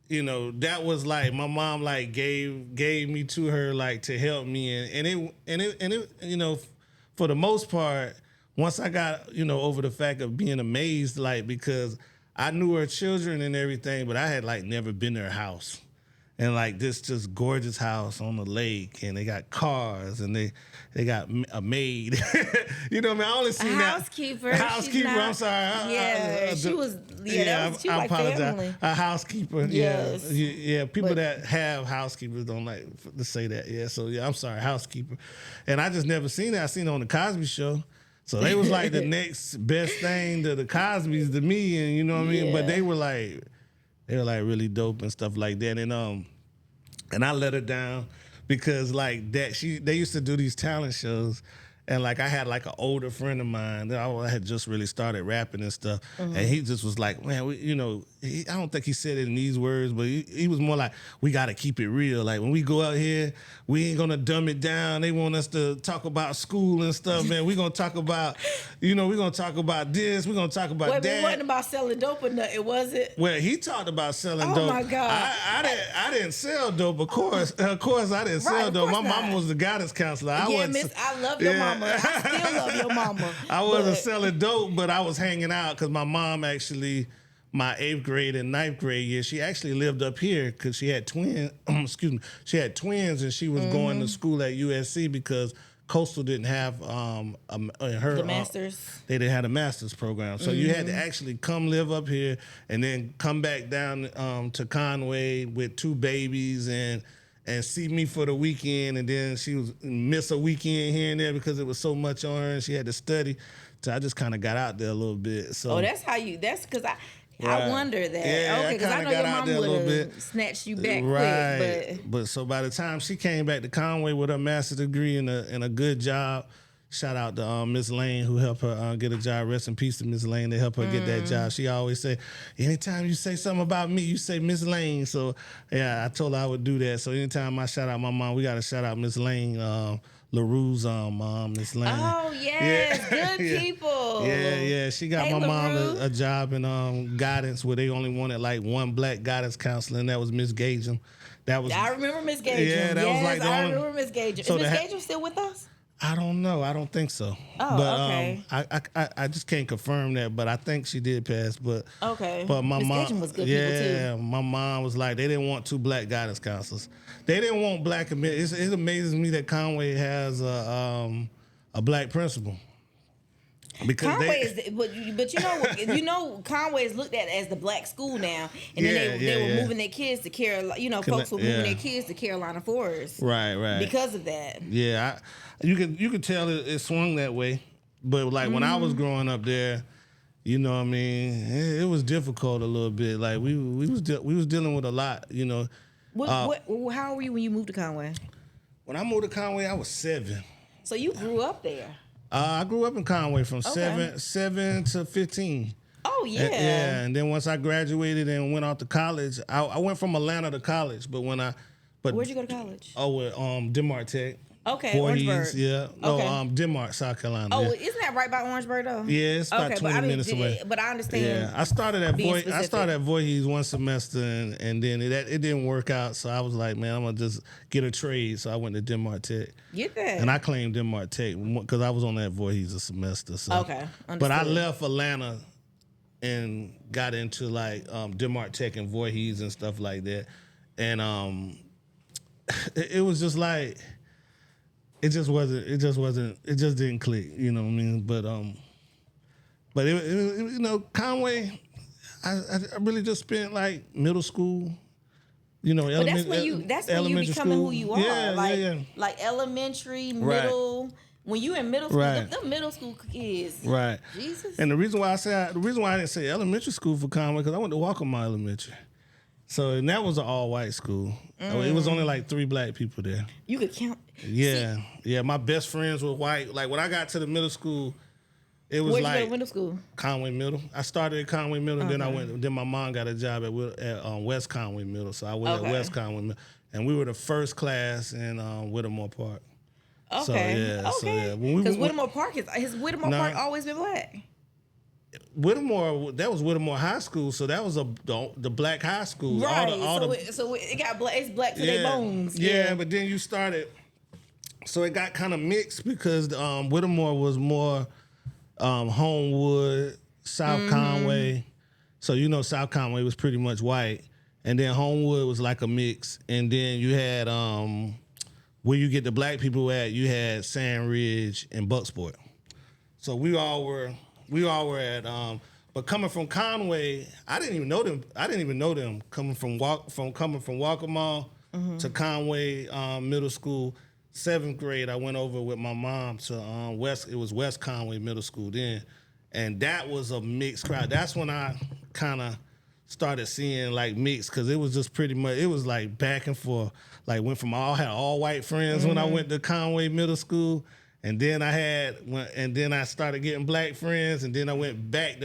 That was like my mom like gave me to her like to help me, and it for the most part, once I got over the fact of being amazed, like because I knew her children and everything, but I had like never been to her house. And like this just gorgeous house on the lake, and they got cars, and they got a maid. You know what I mean? I only seen housekeeper. Housekeeper. I'm sorry. She was like family. A housekeeper. Yes. Yeah. People that have housekeepers don't like to say that. Yeah. So yeah, I'm sorry, housekeeper. And I just never seen it. I seen it on the Cosby Show. So they was like the next best thing to the Cosbys to me, and you know what I mean. But they were like really dope and stuff like that, and I let her down because like that they used to do these talent shows, and like I had like an older friend of mine that I had just really started rapping and stuff, and he just was like, man, I don't think he said it in these words, but he was more like, we got to keep it real. Like when we go out here, we ain't gonna dumb it down. They want us to talk about school and stuff, man. We gonna talk about, we're gonna talk about this. We're gonna talk about that. It wasn't about selling dope or nothing, was it? Well, he talked about selling dope. Oh my God! I didn't sell dope. Of course, I didn't sell dope. My mama was the guidance counselor. I love your mama. I still love your mama. I wasn't selling dope, but I was hanging out because my mom actually, my 8th grade and 9th grade year, she actually lived up here because she had twins. She had twins, and she was going to school at USC because Coastal didn't have The masters. They didn't have a master's program, so you had to actually come live up here and then come back down to Conway with 2 babies and see me for the weekend, and then she was miss a weekend here and there because it was so much on her and she had to study. So I just kind of got out there a little bit. So that's how you. That's because I wonder that. Yeah, okay, because I know your mom would have snatched you back quick. But so by the time she came back to Conway with her master's degree and a good job, shout out to Miss Lane who helped her get a job. Rest in peace to Miss Lane. They helped her get that job. She always say, anytime you say something about me, you say Miss Lane. So yeah, I told her I would do that. So anytime I shout out my mom, we got to shout out Miss Lane. LaRue's mom, Miss Lane. Oh yes, good people. Yeah. She got my mom a job in guidance where they only wanted like one black guidance counselor, and that was Miss Gagem. I remember Miss Gagem. Yeah, that was like the I only. remember Miss Gagem. Is Miss Gagem still with us? I don't know. I don't think so. Oh, but, okay. I just can't confirm that, but I think she did pass. But okay. But my Miss mom, Gagem was good people too. Yeah, my mom was like, they didn't want 2 black guidance counselors. They didn't want black. It amazes me that Conway has a black principal. Because Conway but you know Conway is looked at as the black school now, and then they were moving their kids to Carolina. You know, folks were moving their kids to Carolina Forest, right, because of that. Yeah, you can tell it swung that way, but like when I was growing up there, you know what I mean, it was difficult a little bit. Like we was dealing with a lot, you know. How were you when you moved to Conway? When I moved to Conway, I was 7. So you grew up there. I grew up in Conway from 7 to 15. Oh yeah. And then once I graduated and went off to college, I went from Atlanta to college. But where'd you go to college? Oh, at Denmark Tech. Okay, Orangeburg. Yeah. No, okay. Denmark, South Carolina. Oh, yeah. Isn't that right by Orangeburg though? Yeah, it's about 20 minutes away. But I understand. Yeah, I started at Voorhees one semester, and then it didn't work out. So I was like, man, I'm gonna just get a trade. So I went to Denmark Tech. Get that. And I claimed Denmark Tech because I was on that Voorhees a semester. So. Okay. Understood. But I left Atlanta and got into like Denmark Tech and Voorhees and stuff like that, and it was just like. It just didn't click, you know what I mean? But it you know, Conway, I really just spent like middle school, you know, but that's when you becoming school. Who you are. Yeah. Like elementary, middle. Right. When you in middle school, the middle school kids. Right. Jesus. And the reason why I didn't say elementary school for Conway, because I went to Walkama Elementary. So, and that was an all-white school. It was only like 3 black people there. You could count. Yeah. Yeah, my best friends were white. Like, when I got to the middle school, it was Where'd like... you go to middle school? Conway Middle. I started at Conway Middle, then my mom got a job at West Conway Middle. So I went at West Conway Middle. And we were the first class in Whittemore Park. Okay. Because Whittemore Park has Park always been black? Whittemore, that was Whittemore High School, so that was the black high school. Right. It got black. It's black to their bones. Yeah, but then you started, so it got kind of mixed because Whittemore was more Homewood, South Conway. So you know South Conway was pretty much white, and then Homewood was like a mix, and then you had where you get the black people at, you had Sand Ridge and Bucksport. So we all were at, but coming from Conway, I didn't even know them. Coming from Walkama to Conway Middle School, 7th grade, I went over with my mom to It was West Conway Middle School then, and that was a mixed crowd. That's when I kind of started seeing like mixed, because it was just pretty much, it was like back and forth. Like had all white friends when I went to Conway Middle School. And then I started getting black friends, and then I went back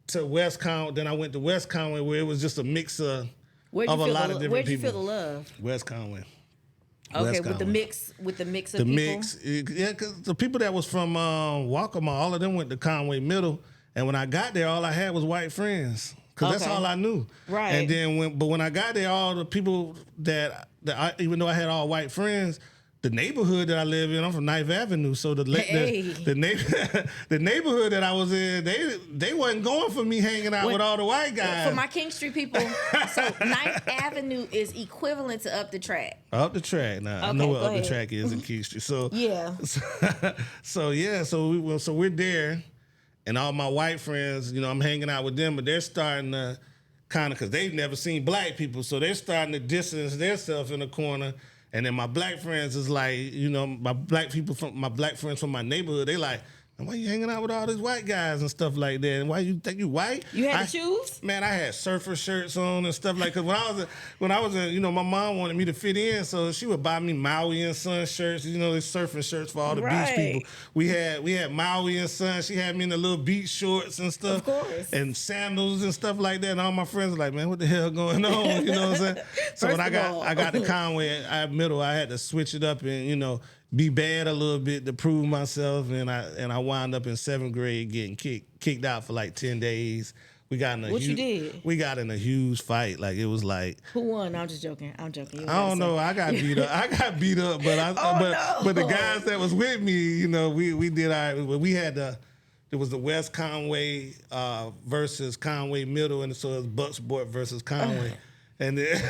to West Conway. Then I went to West Conway, where it was just a mix of a lot of different people. Where'd you feel the love? West Conway. Okay, with the mix of people. Yeah, because the people that was from Walkama, all of them went to Conway Middle, and when I got there, all I had was white friends, because that's all I knew. Right. And then when I got there, all the people that I, even though I had all white friends, the neighborhood that I live in, I'm from Ninth Avenue, so the the neighborhood that I was in, they wasn't going for me hanging out with all the white guys. For my King Street people, so Ninth Avenue is equivalent to up the track. Up the track, now I know what up the track is in King Street. So yeah, so we're there, and all my white friends, I'm hanging out with them, but they're starting to kind of, because they've never seen black people, so they're starting to distance themselves in the corner. And then my black friends is like, my black friends from my neighborhood, they like, why you hanging out with all these white guys and stuff like that? And why you think you white? You had to choose? Man, I had surfer shirts on and stuff like. Cause when I was in, my mom wanted me to fit in, so she would buy me Maui and Son shirts. These surfing shirts for all the beach people. We had Maui and Son. She had me in the little beach shorts and stuff, of course, and sandals and stuff like that. And all my friends were like, man, what the hell going on? You know what I'm saying? So when I got to Conway Middle, I had to switch it up and be bad a little bit to prove myself, and I wound up in 7th grade getting kicked out for like 10 days. We got in a huge fight. Like it was like, who won? I'm just joking. I don't know. I got beat up. But the guys that was with me, we did all right. We had it was the West Conway versus Conway Middle, and so it was Bucksport versus Conway, and then.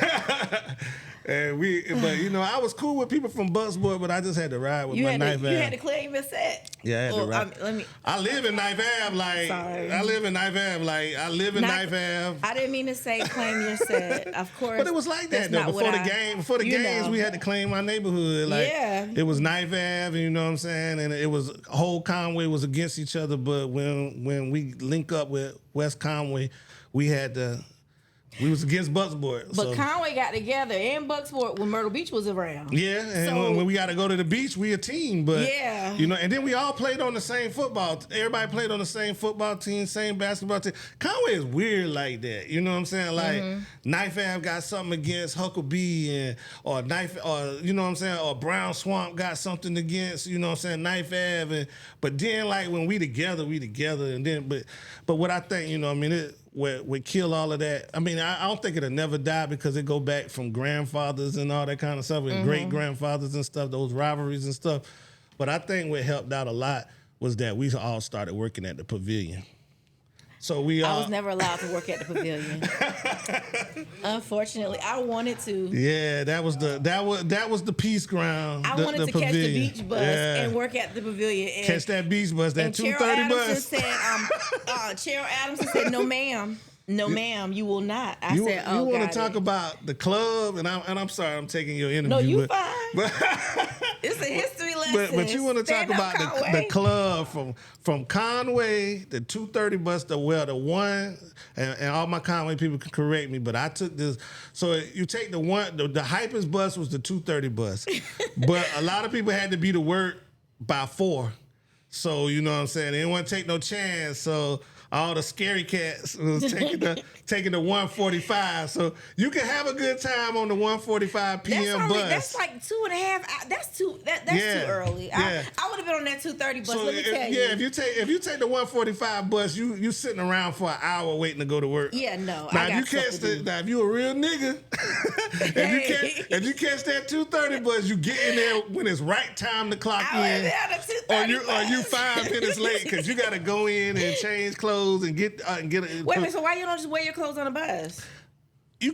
I was cool with people from Bucksport, but I just had to ride with my Ninth Ave. You had to claim your set. Yeah, I had to ride. I live in Ninth Ave, I live in Ninth Ave. I didn't mean to say claim your set, of course. But it was like that though. Before the games, we had to claim my neighborhood. It was Ninth Ave, you know what I'm saying? And it was whole Conway was against each other. But when we link up with West Conway, we was against Bucksport. But Conway got together and Bucksport when Myrtle Beach was around. Yeah, and when we got to go to the beach, we a team. But and then we all played on the same football. Everybody played on the same football team, same basketball team. Conway is weird like that. You know what I'm saying? Like Knife Ave got something against Huckabee or you know what I'm saying? Or Brown Swamp got something against, you know what I'm saying, Knife Ave. But then like when we together, and then but what I think, would kill all of that. I mean, I don't think it'll never die because it go back from grandfathers and all that kind of stuff, and great grandfathers and stuff, those rivalries and stuff. But I think what helped out a lot was that we all started working at the pavilion. So I was never allowed to work at the pavilion. Unfortunately, I wanted to. Yeah, that was the peace ground. I wanted to catch the beach bus and work at the pavilion. And catch that beach bus, that 2:30 bus. Cheryl Adamson said, "No, ma'am." No, ma'am, you will not. I said, "Oh, you want to talk about the club?" And I'm sorry, I'm taking your interview. No, you fine. It's a history lesson. But you want to talk about the club from Conway, the 2:30 bus to the one, and all my Conway people can correct me, but I took this. So you take the one, the hypest bus was the 2:30 bus, but a lot of people had to be to work by 4. So you know what I'm saying? They didn't want to take no chance. So all the scary cats was taking the 1:45. So you can have a good time on the 1:45 p.m. bus. That's like 2.5. That's too early. Yeah. I would have been on that 2:30 bus. Let me tell you. Yeah, if you take the 1:45 bus, you sitting around for an hour waiting to go to work. Yeah, no. Now if you a real nigga, if you catch that 2:30 bus, you get in there when it's right time to clock in. Or you 5 minutes late because you got to go in and change clothes and get it. Wait a minute, so why you don't just wear your clothes on the bus? You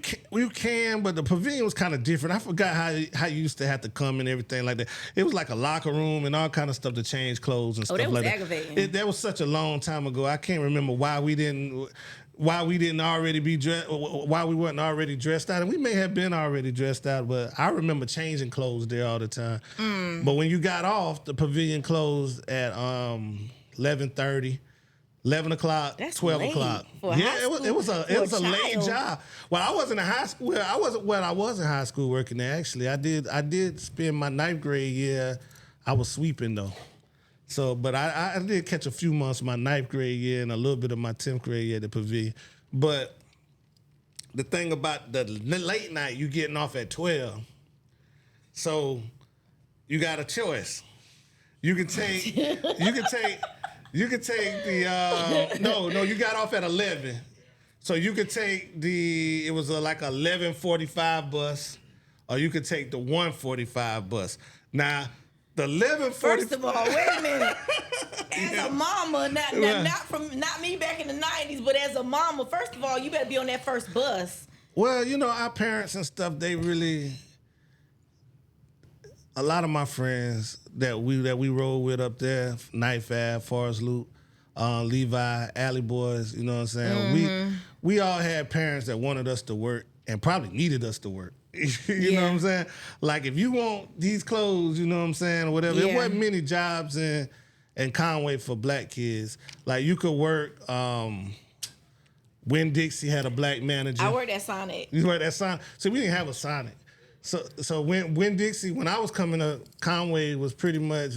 can, but the pavilion was kind of different. I forgot how you used to have to come and everything like that. It was like a locker room and all kind of stuff to change clothes and stuff like that. That was aggravating. That was such a long time ago. I can't remember why we didn't already be dressed, why we weren't already dressed out. And we may have been already dressed out, but I remember changing clothes there all the time. But when you got off, the pavilion closed at 11:30. 11 o'clock, That's 12 late o'clock. Yeah, it was a late job. Well, I wasn't in high school. I was in high school working there. Actually, I did spend my 9th grade year. I was sweeping though. So, but I did catch a few months of my 9th grade year and a little bit of my 10th grade year at the pavilion. But the thing about the late night, you getting off at 12. So you got a choice. You can take you got off at 11. So you could take it was like a 11:45 bus, or you could take the 1:45 bus. Now, the 11:40. First of all, wait a minute. As a mama, not me back in the 90s, but as a mama, first of all, you better be on that first bus. Well, you know, our parents and stuff, they really, a lot of my friends that we roll with up there, Knife Ave, Forest Loop, Levi, Alley Boys, you know what I'm saying? Mm-hmm. We all had parents that wanted us to work and probably needed us to work. You know what I'm saying? Like, if you want these clothes, you know what I'm saying, or whatever. There wasn't many jobs in Conway for black kids. Like, you could work, Winn-Dixie had a black manager. I worked at Sonic. You worked at Sonic? So we didn't have a Sonic. So when Winn-Dixie, when I was coming up, Conway was pretty much,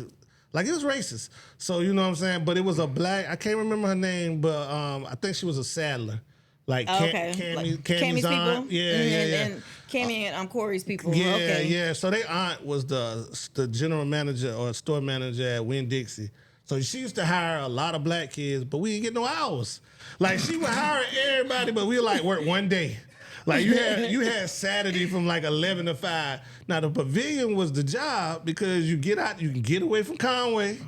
like, it was racist. So, you know what I'm saying? But it was a black, I can't remember her name, but I think she was a saddler. Like, Cammy's people? aunt. Yeah. And Cammy and Corey's people. Yeah, okay. yeah. So their aunt was the general manager or store manager at Winn-Dixie. So she used to hire a lot of black kids, but we didn't get no hours. Like, she would hire everybody, but we would, like, work one day. Like, you had Saturday from like 11 to 5. Now, the pavilion was the job because you get out, you can get away from Conway.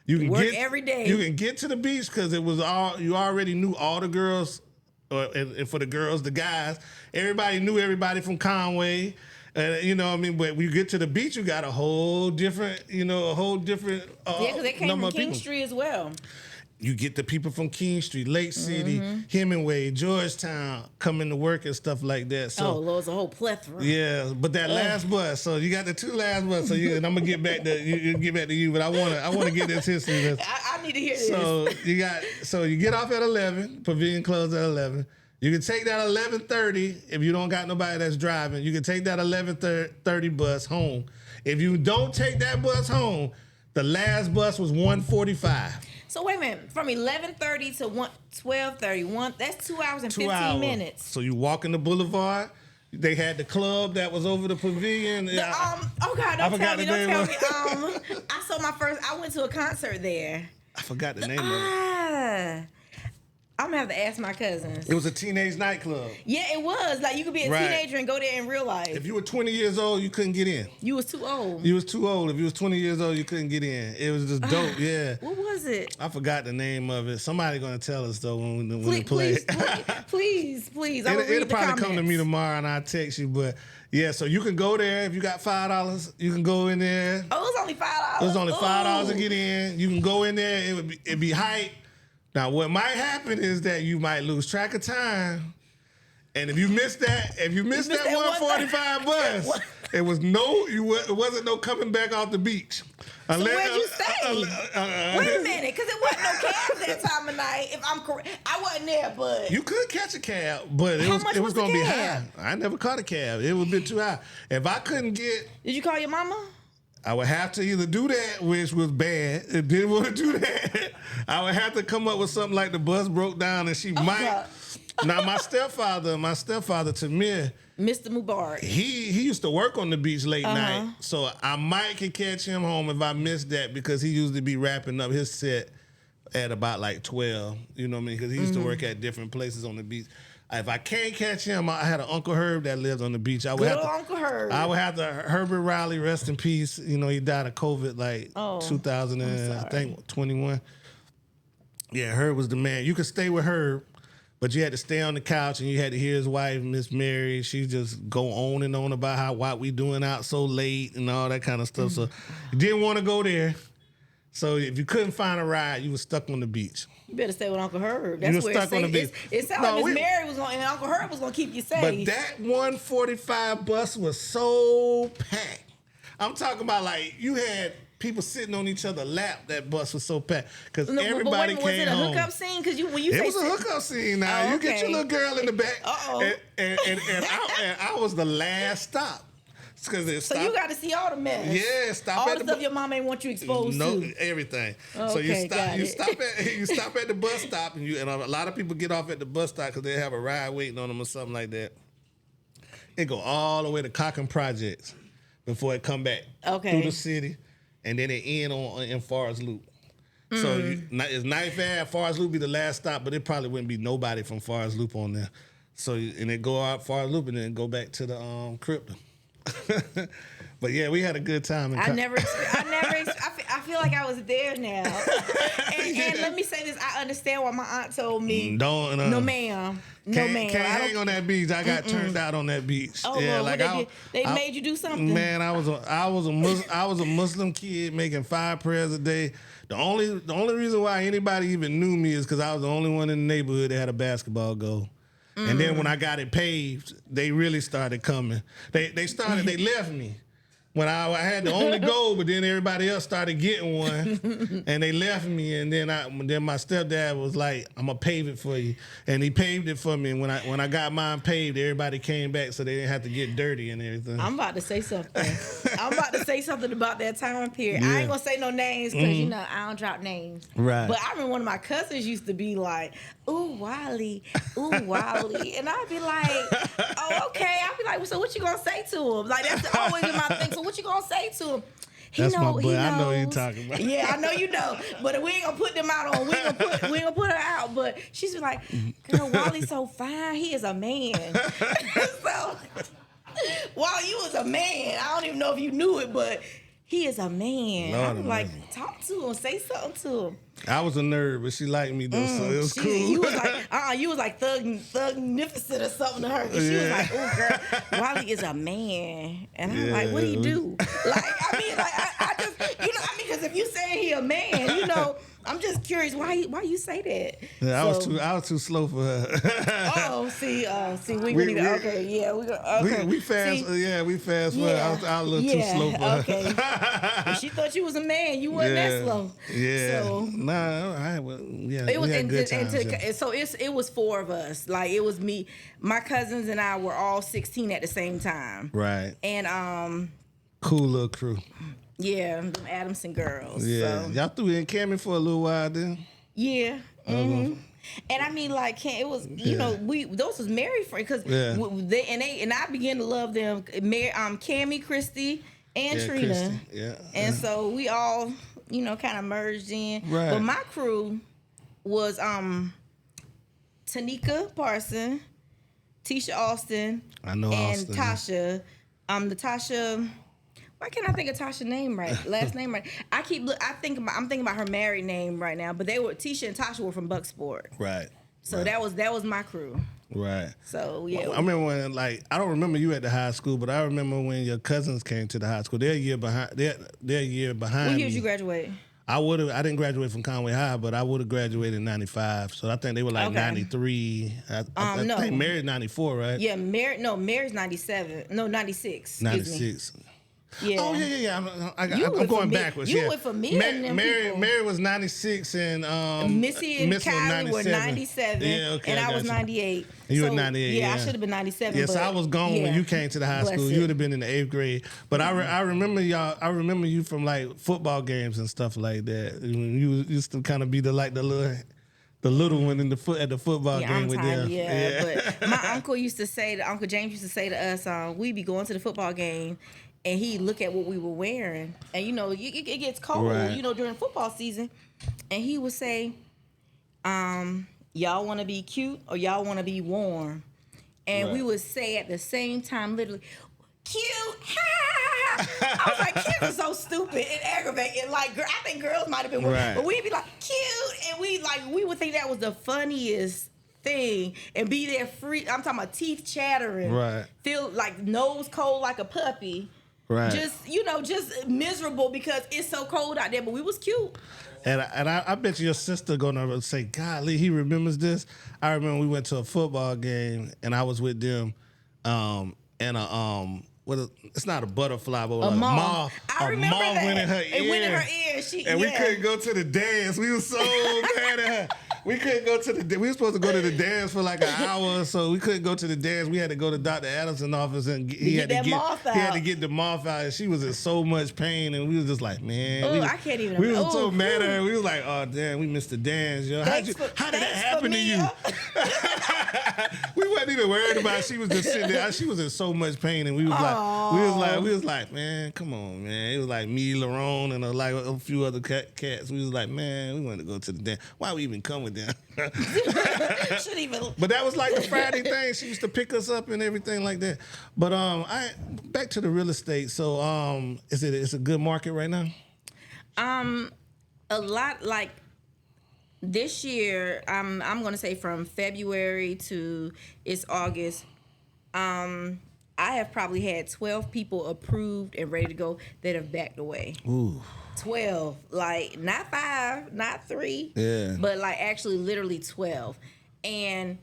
You can work every day. You can get to the beach because it was you already knew all the girls, and for the girls, the guys, everybody knew everybody from Conway. You know what I mean? But when you get to the beach, you got a whole different. Yeah, because they came from King Street as well. You get the people from King Street, Lake City, Hemingway, Georgetown coming to work and stuff like that. So, Lord, it's a whole plethora. Yeah, but that last bus. So you got the two last bus. So and I'm gonna get back to you, but I wanna get this history. I need to hear this. So you get off at 11. Pavilion closed at 11. You can take that 11:30 if you don't got nobody that's driving. You can take that 11:30 bus home. If you don't take that bus home, the last bus was 1:45. So wait a minute, from 11:30 to 12:30, that's 2 hours and 15 minutes. So you walk in the boulevard. They had the club that was over the pavilion. Oh God, don't tell me. I went to a concert there. I forgot the name of it. I'm gonna have to ask my cousins. It was a teenage nightclub. Yeah, it was. Like, you could be a teenager and go there in real life. If you were 20 years old, you couldn't get in. You was too old. You was too old. If you was 20 years old, you couldn't get in. It was just dope, yeah. What was it? I forgot the name of it. Somebody gonna tell us though when we play. Please. It'll probably come to me tomorrow and I'll text you. But yeah, so you can go there if you got $5. You can go in there. Oh, it was only $5. It was only $5 to get in. You can go in there. It'd be hype. Now, what might happen is that you might lose track of time, and if you missed that 1:45 bus, it wasn't no coming back off the beach. So where'd you stay? Wait a minute, because it wasn't no cabs that time of night. If I'm correct, I wasn't there, but you could catch a cab, but it was gonna be high. I never caught a cab. It was a bit too high. If I couldn't get, did you call your mama? I would have to either do that, which was bad. I didn't want to do that. I would have to come up with something like the bus broke down and she might. God. Now, my stepfather, Tamir, Mr. Mubarak, he used to work on the beach late night. So I might could catch him home if I missed that because he used to be wrapping up his set at about like 12. You know what I mean? Because he used to work at different places on the beach. If I can't catch him, I had an Uncle Herb that lived on the beach. Uncle Herb. I would have to, Herbert Riley, rest in peace. You know, he died of COVID 2021. Yeah, Herb was the man. You could stay with Herb, but you had to stay on the couch and you had to hear his wife, Miss Mary. She just go on and on about what we doing out so late and all that kind of stuff. So you didn't want to go there. So if you couldn't find a ride, you were stuck on the beach. You better stay with Uncle Herb. That's where stuck on the beach. It sounded like Miss Mary was going, and Uncle Herb was going to keep you safe. But that 1:45 bus was so packed. I'm talking about like you had people sitting on each other's lap. That bus was so packed because everybody came home. Was it a hookup scene? Because when you it was a hookup scene. Now you get your little girl in the back, and I was the last stop. So you got to see all the mess. Yeah, stop all at the stuff your mom ain't want you exposed to. No, everything. So you stop at the bus stop, and a lot of people get off at the bus stop because they have a ride waiting on them or something like that. It go all the way to Cochran Projects before it come back through the city, and then it end in Forest Loop. So it's Knife Ave, Forest Loop be the last stop, but it probably wouldn't be nobody from Forest Loop on there. So and it go out Forest Loop and then go back to the crypto. But yeah, we had a good time. I feel like I was there now. And let me say this: I understand why my aunt told me, no, ma'am. Can't hang on that beach. I got turned out on that beach. Oh, yeah, Lord, they made you do something. Man, I was a Muslim kid making 5 prayers a day. The only reason why anybody even knew me is because I was the only one in the neighborhood that had a basketball goal. And then when I got it paved, they really started coming. They left me. When I had the only goal, but then everybody else started getting one, and they left me. And then my stepdad was like, "I'm gonna pave it for you," and he paved it for me. And when I got mine paved, everybody came back, so they didn't have to get dirty and everything. I'm about to say something about that time period. Yeah. I ain't gonna say no names because I don't drop names. Right. But I remember one of my cousins used to be like, "Ooh, Wally, and I'd be like, "Oh, okay." I'd be like, "So what you gonna say to him?" Like that's always been my thing. So what you gonna say to him? That's my boy. I know you talking about. Yeah, I know you know. But we ain't gonna put them out on. We ain't gonna put her out. But she's like, "Girl, Wally's so fine. He is a man." So while you was a man, I don't even know if you knew it, but he is a man. I'm like, talk to him, say something to him. I was a nerd, but she liked me though, so it was cool. You was like thugnificent or something to her. And she was like, "Oh, girl, Wally is a man," and I'm like, "What do you do?" I just, because if you saying he a man, I'm just curious why you say that. Yeah, I was too slow for her. We fast. We fast. Yeah. I was a little too slow for her. Okay. Well, she thought you was a man. You wasn't that slow. Yeah. So, it was it was 4 of us. Like it was me, my cousins, and I were all 16 at the same time. Right. And cool little crew. Yeah, them Adamson girls. Yeah, so. Y'all threw in Cammy for a little while then. Yeah. Mm-hmm. And I mean, like, it was those was married friends because I began to love them. Cammy, Christy, and Trina. Christy. Yeah. And so we all kind of merged in. Right. But my crew was Tanika Parson, Tisha Austin, and Austin. Tasha. Natasha. Why can't I think of Tasha's name right? Last name right? I'm thinking about her married name right now. But Tisha and Tasha were from Bucksport. Right. So that was my crew. Right. So yeah. I remember when I don't remember you at the high school, but I remember when your cousins came to the high school. They're a year behind. They're a year behind. What year did you graduate? I didn't graduate from Conway High, but I would have graduated in 95. So I think they were like 93. I think Mary's 94, right? Yeah, Mary's 97. No, 96. 96. Yeah. Oh yeah. I'm going backwards. You went for me and them people. Mary was 96 and Missy and Kylie were 97. Yeah, okay. And I was 98. And you were 98. Yeah, I should have been 97. Yes, I was gone when you came to the high school. You would have been in the 8th grade. But I remember y'all. I remember you from like football games and stuff like that. You used to kind of be the little one at the football game with them. Yeah. But my uncle Uncle James used to say to us, we'd be going to the football game. And he'd look at what we were wearing. And, it gets cold, during football season. And he would say, y'all want to be cute or y'all want to be warm? And we would say at the same time, literally, cute. I was like, kids are so stupid and aggravating. Like, I think girls might have been weird. But we'd be like, cute. And we would think that was the funniest thing and be there free. I'm talking about teeth chattering. Right. Feel like nose cold like a puppy. Right. Just miserable because it's so cold out there, but we was cute. And I bet your sister gonna say, golly, he remembers this. I remember we went to a football game and I was with them, it's not a butterfly, but a moth. A moth went in her ear. It went in her ear. We couldn't go to the dance. We were so mad at her. We couldn't go to we were supposed to go to the dance for like an hour or so. We couldn't go to the dance. We had to go to Dr. Adamson's office and he had to get the moth out. And she was in so much pain and we was just like, man. I can't even. We were so mad at her. We was like, oh damn, we missed the dance, yo. How did that happen to you? We wasn't even worried about it. She was just sitting there. She was in so much pain and we was like, man, come on, man. It was like me, Lerone, and a few other cats. We was like, man, we wanted to go to the dance. Why we even come with then. Shouldn't even. But that was like the Friday thing. She used to pick us up and everything like that. But I back to the real estate. So it's a good market right now? A lot like this year, I'm gonna say from February to it's August. I have probably had 12 people approved and ready to go that have backed away. Ooh. 12, like not 5, not 3, but like actually literally 12. And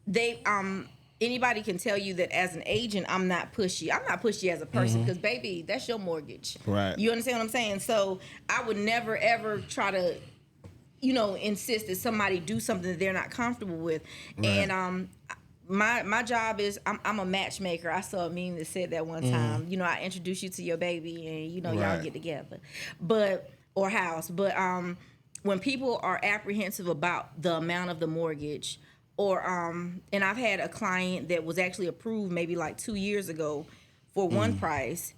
they anybody can tell you that as an agent, I'm not pushy. I'm not pushy as a person because baby, that's your mortgage. Right. You understand what I'm saying? So I would never ever try to insist that somebody do something that they're not comfortable with. Right. And my job is I'm a matchmaker. I saw a meme that said that one time. I introduce you to your baby and y'all get together. Or house. But when people are apprehensive about the amount of the mortgage or and I've had a client that was actually approved maybe like 2 years ago for one price,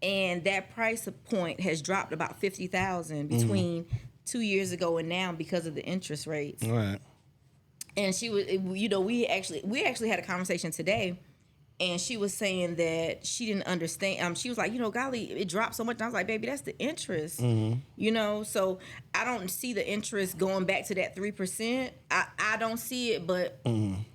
and that price point has dropped about $50,000 between 2 years ago and now because of the interest rates. Right. And she was, we actually had a conversation today, and she was saying that she didn't understand. She was like, golly, it dropped so much. And I was like, baby, that's the interest. So I don't see the interest going back to that 3%. I don't see it, but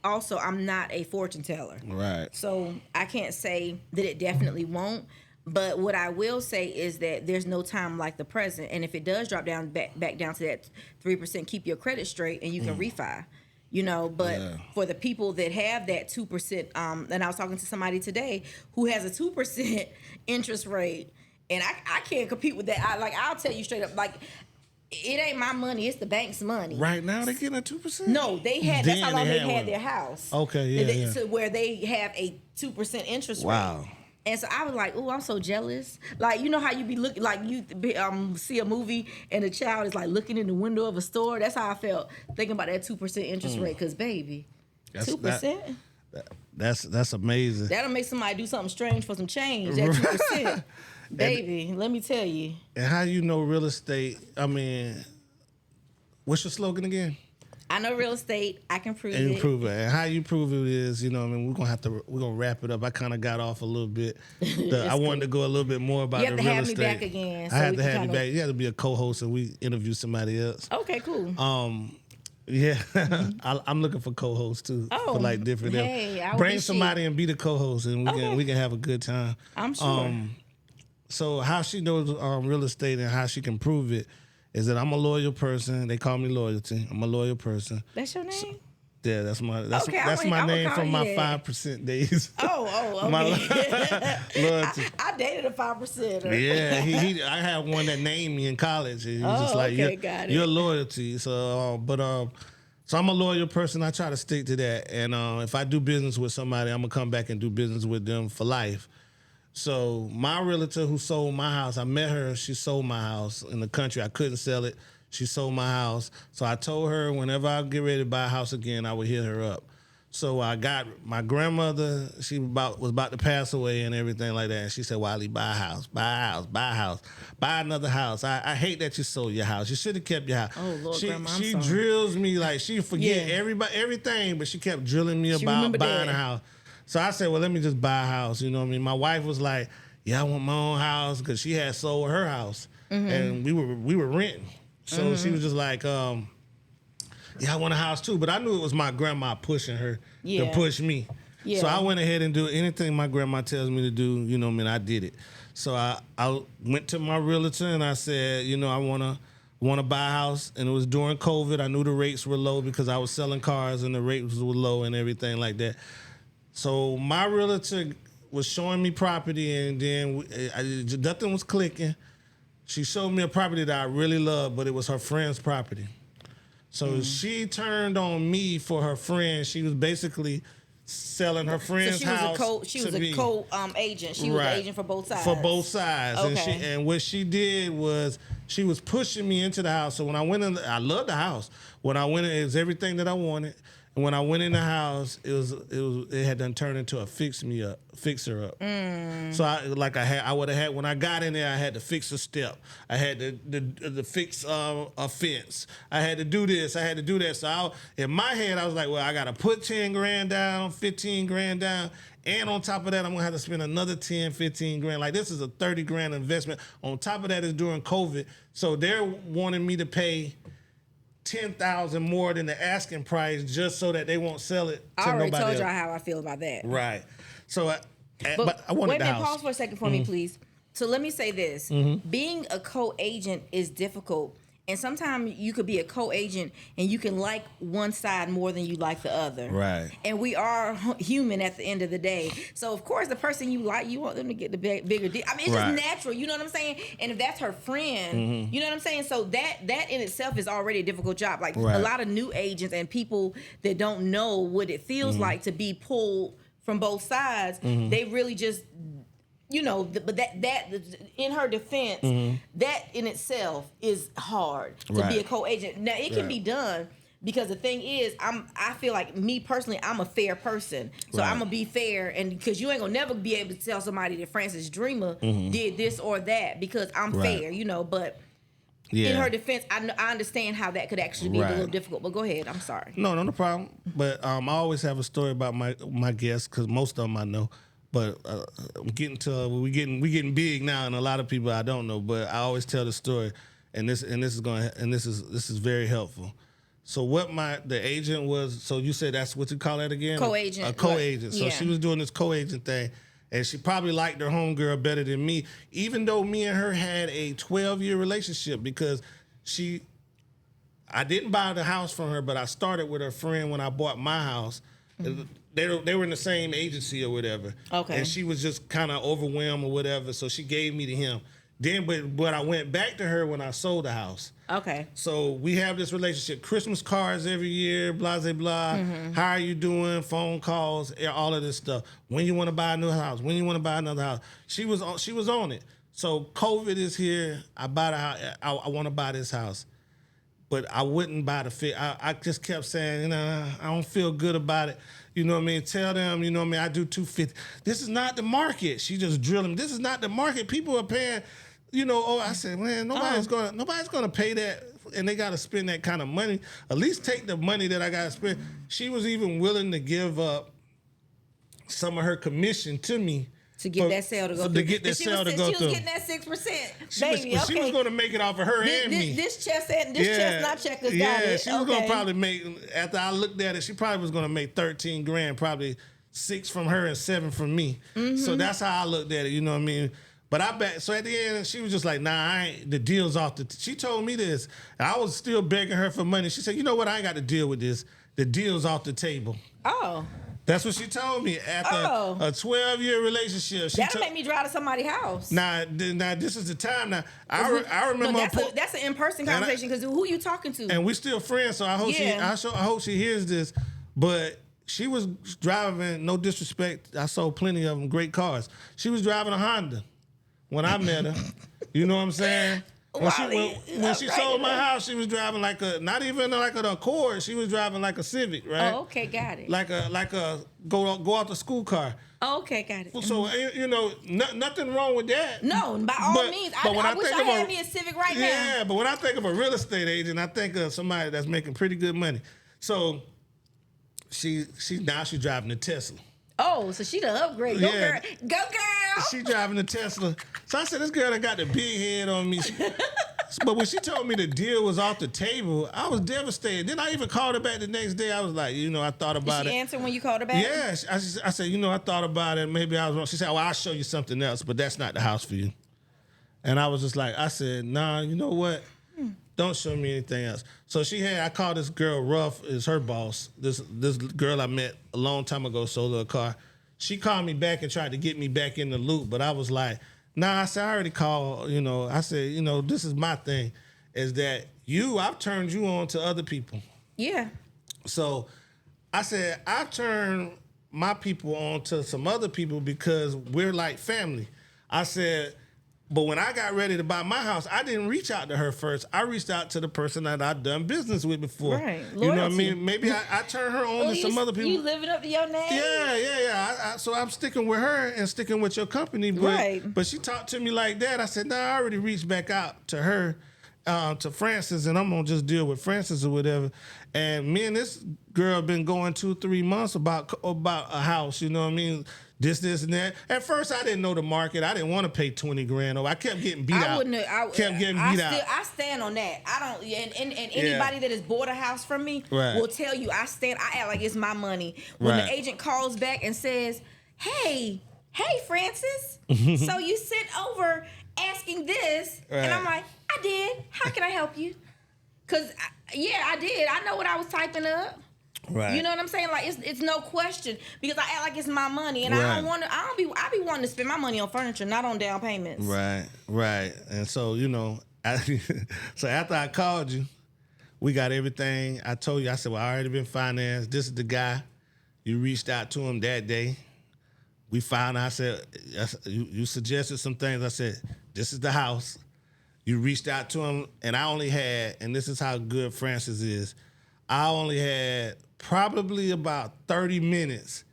also I'm not a fortune teller. Right. So I can't say that it definitely won't. But what I will say is that there's no time like the present. And if it does drop down back down to that 3%, keep your credit straight and you can refi. For the people that have that 2%, and I was talking to somebody today who has a 2% interest rate, and I can't compete with that. I'll tell you straight up, like, it ain't my money, it's the bank's money. Right now they're getting a 2%? No, that's how long they had their house. Okay, yeah. So where they have a 2% interest rate. Wow. And so I was like, "Oh, I'm so jealous." Like, you know how you be looking, like you see a movie and the child is like looking in the window of a store. That's how I felt thinking about that 2% interest rate. Cause baby, 2%. That's amazing. That'll make somebody do something strange for some change. That 2%, baby. Let me tell you. And how real estate? I mean, what's your slogan again? I know real estate. I can prove it. And prove it. And how you prove it is, we're gonna wrap it up. I kind of got off a little bit. I wanted to go a little bit more about the real estate. You have to have me back again. I have to have you back. You have to be a co-host and we interview somebody else. Okay, cool. Yeah, I'm looking for co-hosts too. Oh, for like different. Hey, bring somebody and be the co-host, and we can have a good time. I'm sure. So how she knows real estate and how she can prove it is that I'm a loyal person. They call me loyalty. I'm a loyal person. That's your name? Yeah, that's my name from my 5% days. Oh, okay. My loyalty. I dated a 5%. Yeah, I had one that named me in college. And he was just like, your loyalty. So, so I'm a loyal person. I try to stick to that. And if I do business with somebody, I'm gonna come back and do business with them for life. So my realtor who sold my house, I met her. She sold my house in the country. I couldn't sell it. She sold my house. So I told her whenever I get ready to buy a house again, I would hit her up. So I got my grandmother, she was about to pass away and everything like that. And she said, Wiley, buy a house, buy another house. I hate that you sold your house. You should have kept your house. Oh, Lord, Grandma, she drills me like she forget everything, but she kept drilling me about buying a house. So I said, well, let me just buy a house. You know what I mean? My wife was like, yeah, I want my own house because she had sold her house. And we were renting. So she was just like, yeah, I want a house too. But I knew it was my grandma pushing her to push me. Yeah. So I went ahead and do anything my grandma tells me to do, you know what I mean? I did it. So I went to my realtor and I said, I want to buy a house. And it was during COVID. I knew the rates were low because I was selling cars and the rates were low and everything like that. So my realtor was showing me property and then nothing was clicking. She showed me a property that I really loved, but it was her friend's property. So she turned on me for her friend. She was basically selling her friend's house. She was a co-agent. She was an agent for both sides. For both sides. Okay. And what she did was she was pushing me into the house. So when I went in, I loved the house. When I went in, it was everything that I wanted. when I went in the house, it had done turned into a fixer up. So I would have had when I got in there, I had to fix a step. I had to fix a fence. I had to do this. I had to do that. So in my head, I was like, well, I got to put 10 grand down, 15 grand down. And on top of that, I'm gonna have to spend another 10, 15 grand. Like this is a 30 grand investment. On top of that is during COVID. So they're wanting me to pay 10,000 more than the asking price just so that they won't sell it to nobody else. I already told y'all how I feel about that. Right. So but I wanted wait the a minute, house. pause for a second for me, please. So let me say this. Being a co-agent is difficult. And sometimes you could be a co-agent and you can like one side more than you like the other. Right. And we are human at the end of the day. So, of course, the person you like, you want them to get the bigger deal. I mean, it's just natural. You know what I'm saying? And if that's her friend, you know what I'm saying? So that in itself is already a difficult job. Like a lot of new agents and people that don't know what it feels like to be pulled from both sides, they really just... You know, but that in her defense, that in itself is hard to be a co-agent. Now it can be done because the thing is, I feel like me personally, I'm a fair person, so I'm gonna be fair, and because you ain't gonna never be able to tell somebody that Francis Dreama did this or that because I'm fair, you know. But in her defense, I understand how that could actually be a little difficult. But go ahead, I'm sorry. No problem. But I always have a story about my guests because most of them I know. But I'm getting to we getting big now, and a lot of people I don't know. But I always tell the story, and this is very helpful. So what the agent was? So you said that's what you call that again? Co-agent. A co-agent. So she was doing this co-agent thing, and she probably liked her homegirl better than me, even though me and her had a 12-year relationship because I didn't buy the house from her, but I started with her friend when I bought my house. They were in the same agency or whatever. Okay. And she was just kind of overwhelmed or whatever, so she gave me to him. Then, but I went back to her when I sold the house. Okay. So we have this relationship. Christmas cards every year, blah, blah, blah. How are you doing? Phone calls, all of this stuff. When you want to buy a new house? When you want to buy another house? She was on it. So COVID is here. I bought a house. I want to buy this house. But I wouldn't buy the fit. I just kept saying, I don't feel good about it. You know what I mean? Tell them, you know what I mean? I do 250. This is not the market. She just drilling. This is not the market. People are paying, I said, man, nobody's gonna pay that, and they gotta spend that kind of money. At least take the money that I gotta spend. She was even willing to give up some of her commission to me. To get that sale to go through. To get that sale to go through. She was getting that 6%. Baby, she was going to make it off of her and me. This chestnut checkers got it. She was going to probably make, after I looked at it, she probably was going to make 13 grand, probably 6 from her and 7 from me. So that's how I looked at it, you know what I mean? But I bet, so at the end, she was just like, nah, the deal's off she told me this. And I was still begging her for money. She said, you know what, I ain't got to deal with this. The deal's off the table. Oh. That's what she told me after a 12-year relationship. That'll make me drive to somebody's house. Now, this is the time. Now, I remember. No, that's an in-person conversation because who you talking to? And we still friends, so I hope she hears this. But she was driving. No disrespect, I sold plenty of them great cars. She was driving a Honda when I met her. You know what I'm saying? When she sold my house, she was driving not even like an Accord. She was driving like a Civic, right? Oh, okay, got it. Like a go out the school car. Oh, okay, got it. So nothing wrong with that. No, by all means. I wish I had me a Civic right now. Yeah, but when I think of a real estate agent, I think of somebody that's making pretty good money. So she's driving a Tesla. Oh, so she the upgrade. Go girl. Go girl. She driving a Tesla. So I said, this girl that got the big head on me. But when she told me the deal was off the table, I was devastated. Then I even called her back the next day. I was like, I thought about it. Did she answer when you called her back? Yeah. I said, I thought about it. Maybe I was wrong. She said, well, I'll show you something else, but that's not the house for you. And I was just like, I said, nah, you know what? Don't show me anything else. So I called this girl Ruff, is her boss. This girl I met a long time ago sold her a car. She called me back and tried to get me back in the loop, but I was like, nah, I said, I already called, I said, this is my thing, is that I've turned you on to other people. Yeah. So I said, I turned my people on to some other people because we're like family. I said, But when I got ready to buy my house, I didn't reach out to her first. I reached out to the person that I'd done business with before. Right. You know what I mean? Maybe I turned her on to some other people. You living up to your name? Yeah. So I'm sticking with her and sticking with your company. But she talked to me like that. I said, nah, I already reached back out to her, to Francis, and I'm going to just deal with Francis or whatever. And me and this girl been going 2-3 months about a house, you know what I mean? This and that. At first, I didn't know the market. I didn't want to pay $20,000 over. I kept getting beat out. I stand on that. I don't. And anybody that has bought a house from me will tell you I act like it's my money. When the agent calls back and says, "Hey, Francis, so you sent over asking this," and I'm like, "I did. How can I help you?" Because I did. I know what I was typing up. Right. You know what I'm saying? Like it's no question because I act like it's my money, and I be wanting to spend my money on furniture, not on down payments. Right. And so so after I called you, we got everything. I told you, I said, well, I already been financed. This is the guy. You reached out to him that day. We found out. I said, you suggested some things. I said, this is the house. You reached out to him, and I only had, and this is how good Francis is. I only had probably about 30 minutes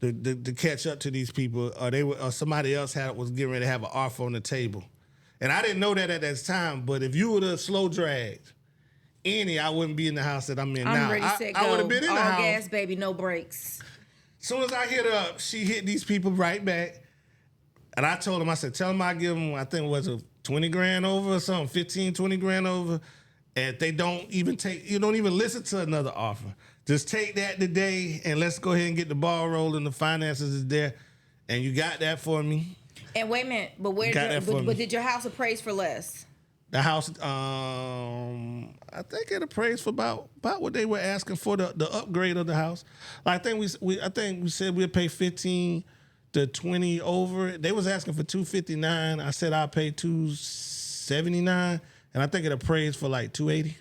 to catch up to these people, or somebody else was getting ready to have an offer on the table. And I didn't know that at that time, but if you would have slow dragged I wouldn't be in the house that I'm in now. Ready, set, I would have been in all the house. All gas, baby, no brakes. As soon as I hit her up, she hit these people right back. And I told them, I said, tell them I give them, I think it was $20,000 over or something, $15,000-$20,000 over. And they don't even you don't even listen to another offer. Just take that today and let's go ahead and get the ball rolling. The finances is there. And you got that for me. And wait a minute, but did your house appraise for less? The house, I think it appraised for about what they were asking for the upgrade of the house. Like, I think we said we'd pay 15 to 20 over it. They was asking for $259. I said I'll pay $279. And I think it appraised for like $280.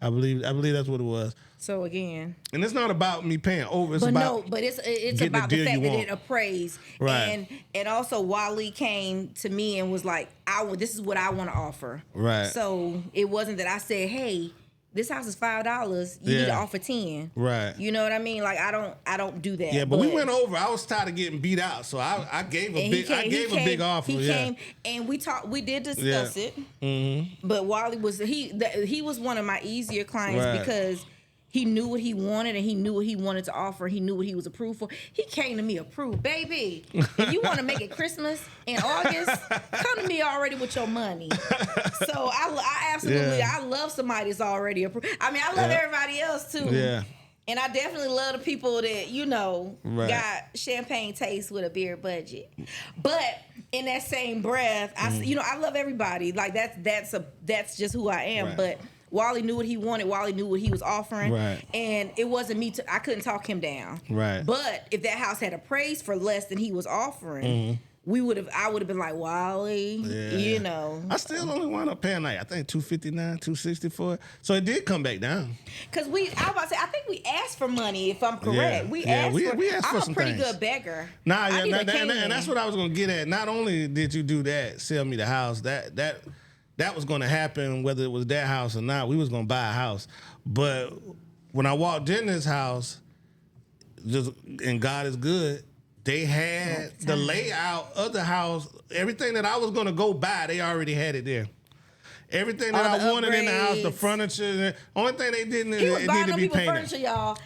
I believe that's what it was. So again, and it's not about me paying over. It's it's about the fact that it appraised. Right. And also Wally came to me and was like, "This is what I want to offer." Right. So it wasn't that I said, "Hey, this house is $5. You need to offer 10." Right. You know what I mean? Like I don't do that. Yeah, but we went over. I was tired of getting beat out, so I gave a big offer. He came and we talked. We did discuss it. Mm-hmm. But Wally was he was one of my easier clients because he knew what he wanted and he knew what he wanted to offer. He knew what he was approved for. He came to me approved, baby. If you want to make it Christmas in August, come to me already with your money. So I absolutely I love somebody that's already approved. I mean, I love everybody else too. Yeah. And I definitely love the people that got champagne taste with a beer budget. But in that same breath, I love everybody. Like that's just who I am. Right. But Wally knew what he wanted. Wally knew what he was offering. Right. And it wasn't me. I couldn't talk him down. Right. But if that house had appraised for less than he was offering, I would have been like, Wally, I still only wound up paying like, I think $259, $260 for it. So it did come back down. Because I think we asked for money, if I'm correct. We asked for some pretty good beggar. And that's what I was going to get at. Not only did you do that, sell me the house, that was going to happen whether it was that house or not. We was going to buy a house. But when I walked in this house, and God is good, they had the layout of the house. Everything that I was going to go buy, they already had it there. Everything that I wanted in the house, the furniture. Only thing they didn't, it needed to be painted. Furniture, y'all.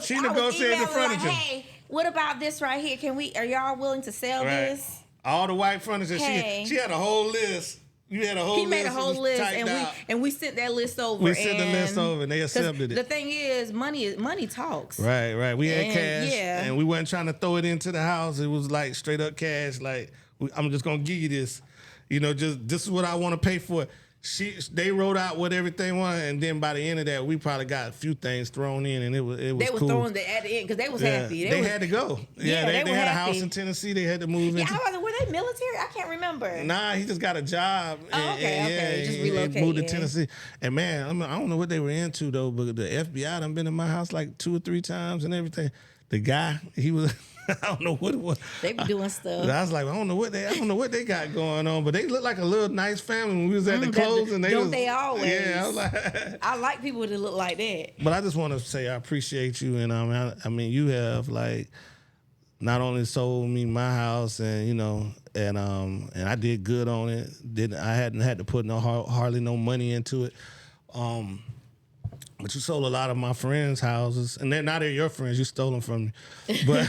She negotiated the furniture. Like, hey, what about this right here? Are y'all willing to sell this? All the white furniture. Hey. She had a whole list. You had a whole list. He made a whole list, and we sent that list over. We sent the list over, and they accepted it. The thing is, money talks. Right. We had cash, and we weren't trying to throw it into the house. It was like straight up cash. Like, I'm just gonna give you this. Just this is what I want to pay for it. They wrote out what everything was, and then by the end of that, we probably got a few things thrown in, and it was cool. They were throwing it at the end because they was happy. They had to go. Yeah, they had a house in Tennessee. They had to move. Yeah, were they military? I can't remember. Nah, he just got a job. Okay. Just relocated. Moved to Tennessee. And man, I don't know what they were into though, but the FBI done been in my house like 2 or 3 times and everything. The guy, he was I don't know what it was. They be doing stuff. I was like, I don't know what they got going on, but they look like a little nice family when we was at the closing. They always? Yeah, I was like, I like people that look like that. But I just want to say I appreciate you, and I mean, you have like not only sold me my house, and and I did good on it. I hadn't had to put hardly no money into it. But you sold a lot of my friends' houses, and they're not your friends. You stole them from me. But,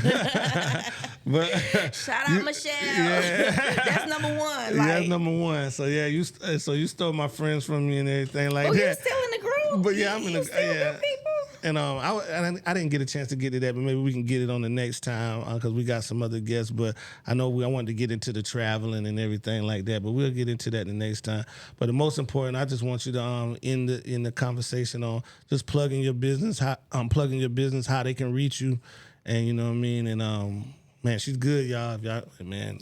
shout out Michelle. Yeah. That's number one. Yeah, that's number one. So yeah, you stole my friends from me and everything like that. You still in the group? But yeah, I'm in the good people. And I didn't get a chance to get to that, but maybe we can get it on the next time because we got some other guests. But I know I wanted to get into the traveling and everything like that, but we'll get into that the next time. But the most important, I just want you to in the conversation on just plugging your business, how they can reach you, and you know what I mean. And man, she's good, y'all. Man.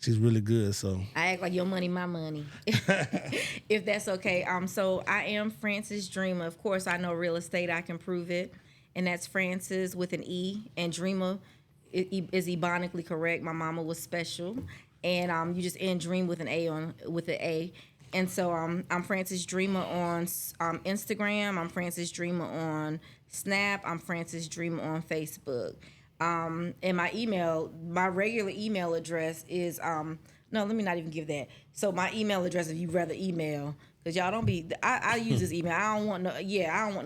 She's really good, so. I act like your money, my money, if that's okay. So I am Frances Dreama. Of course, I know real estate. I can prove it, and that's Frances with an E, and Dreama is ebonically correct. My mama was special, and you just end dream with an A. And so I'm Frances Dreama on Instagram. I'm Frances Dreama on Snap. I'm Frances Dreama on Facebook. And my regular email address is, no, let me not even give that. So my email address, if you'd rather email, because y'all don't be, I use this email. I don't want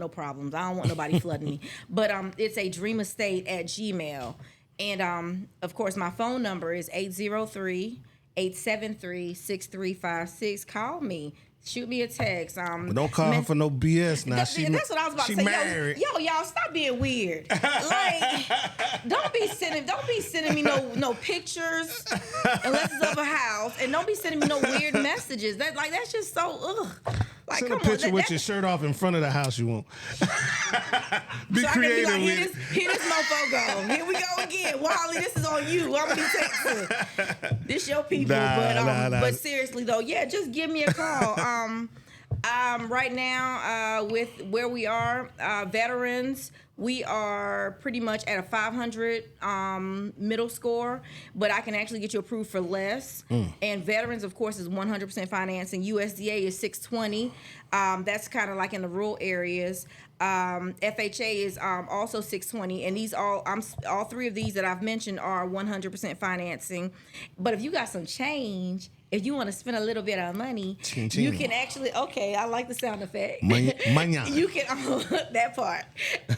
no problems. I don't want nobody flooding me. But it's a dreamastate@gmail. And of course, my phone number is 803-873-6356. Call me. Shoot me a text. But don't call her for no BS now. That's what I was about to say. Married. Y'all stop being weird. Like, don't be sending me no pictures unless it's of a house, and don't be sending me no weird messages. That's just so ugh. Like, send a picture with your shirt off in front of the house you want. Be so creative I can be like, with here this mofo go. Here we go again. Wally, this is on you. I'm gonna be texting. This your people. Nah. But seriously though, yeah, just give me a call. Right now, with where we are, veterans, we are pretty much at a 500 middle score, but I can actually get you approved for less. And veterans, of course, is 100% financing. USDA is 620. That's kind of like in the rural areas. FHA is also 620, and these all three of these that I've mentioned are 100% financing. But if you got some change, if you want to spend a little bit of money, you can actually. Okay, I like the sound effect. You can that part.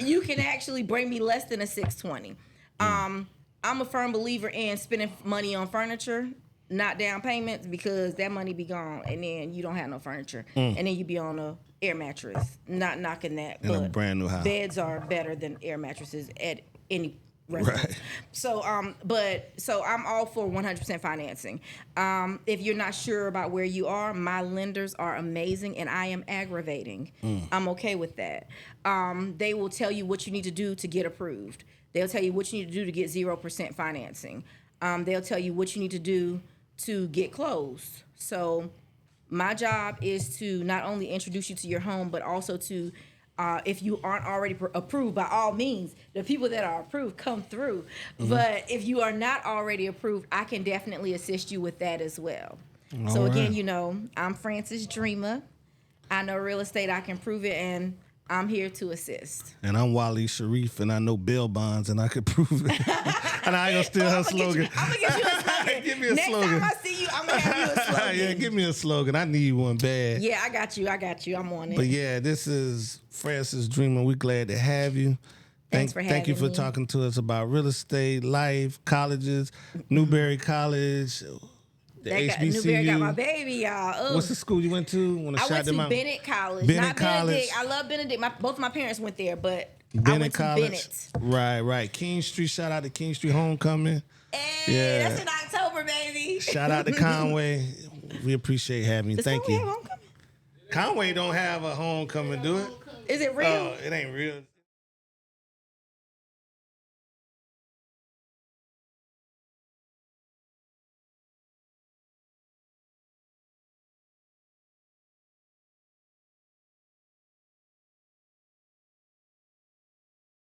You can actually bring me less than a 620. I'm a firm believer in spending money on furniture, not down payments, because that money be gone, and then you don't have no furniture, and then you be on a air mattress. Not knocking that, in but a brand new house. Beds are better than air mattresses at any residence. Right. So, so I'm all for 100% financing. If you're not sure about where you are, my lenders are amazing, and I am aggravating. I'm okay with that. They will tell you what you need to do to get approved. They'll tell you what you need to do to get 0% financing. They'll tell you what you need to do to get closed. So my job is to not only introduce you to your home, but also to, if you aren't already approved, by all means, the people that are approved come through. But if you are not already approved, I can definitely assist you with that as well. So again, I'm Frances Dreama. I know real estate, I can prove it, and I'm here to assist. And I'm Wally Sharif, and I know bail bonds, and I could prove it. And I ain't gonna steal her slogan. I'm gonna get you a slogan. Give me a slogan. Next time I see you, I'm gonna have you a slogan. Yeah, give me a slogan. I need one bad. Yeah, I got you. I'm on it. But yeah, this is Frances Dreama. We're glad to have you. Thanks for having me. Thank you for talking to us about real estate, life, colleges, Newberry College. The HBCU. Newberry got my baby, y'all. Ugh. What's the school you went to? I went to Bennett College. Bennett College. Benedict. I love Benedict. Both of my parents went there, but Bennett I went to College. Bennett. Right. King Street. Shout out to King Street Homecoming. Hey, that's in October, baby. Shout out to Conway. We appreciate having you. Does Thank Conway you. have homecoming? Conway don't have a homecoming, do it? Is it real? It ain't real.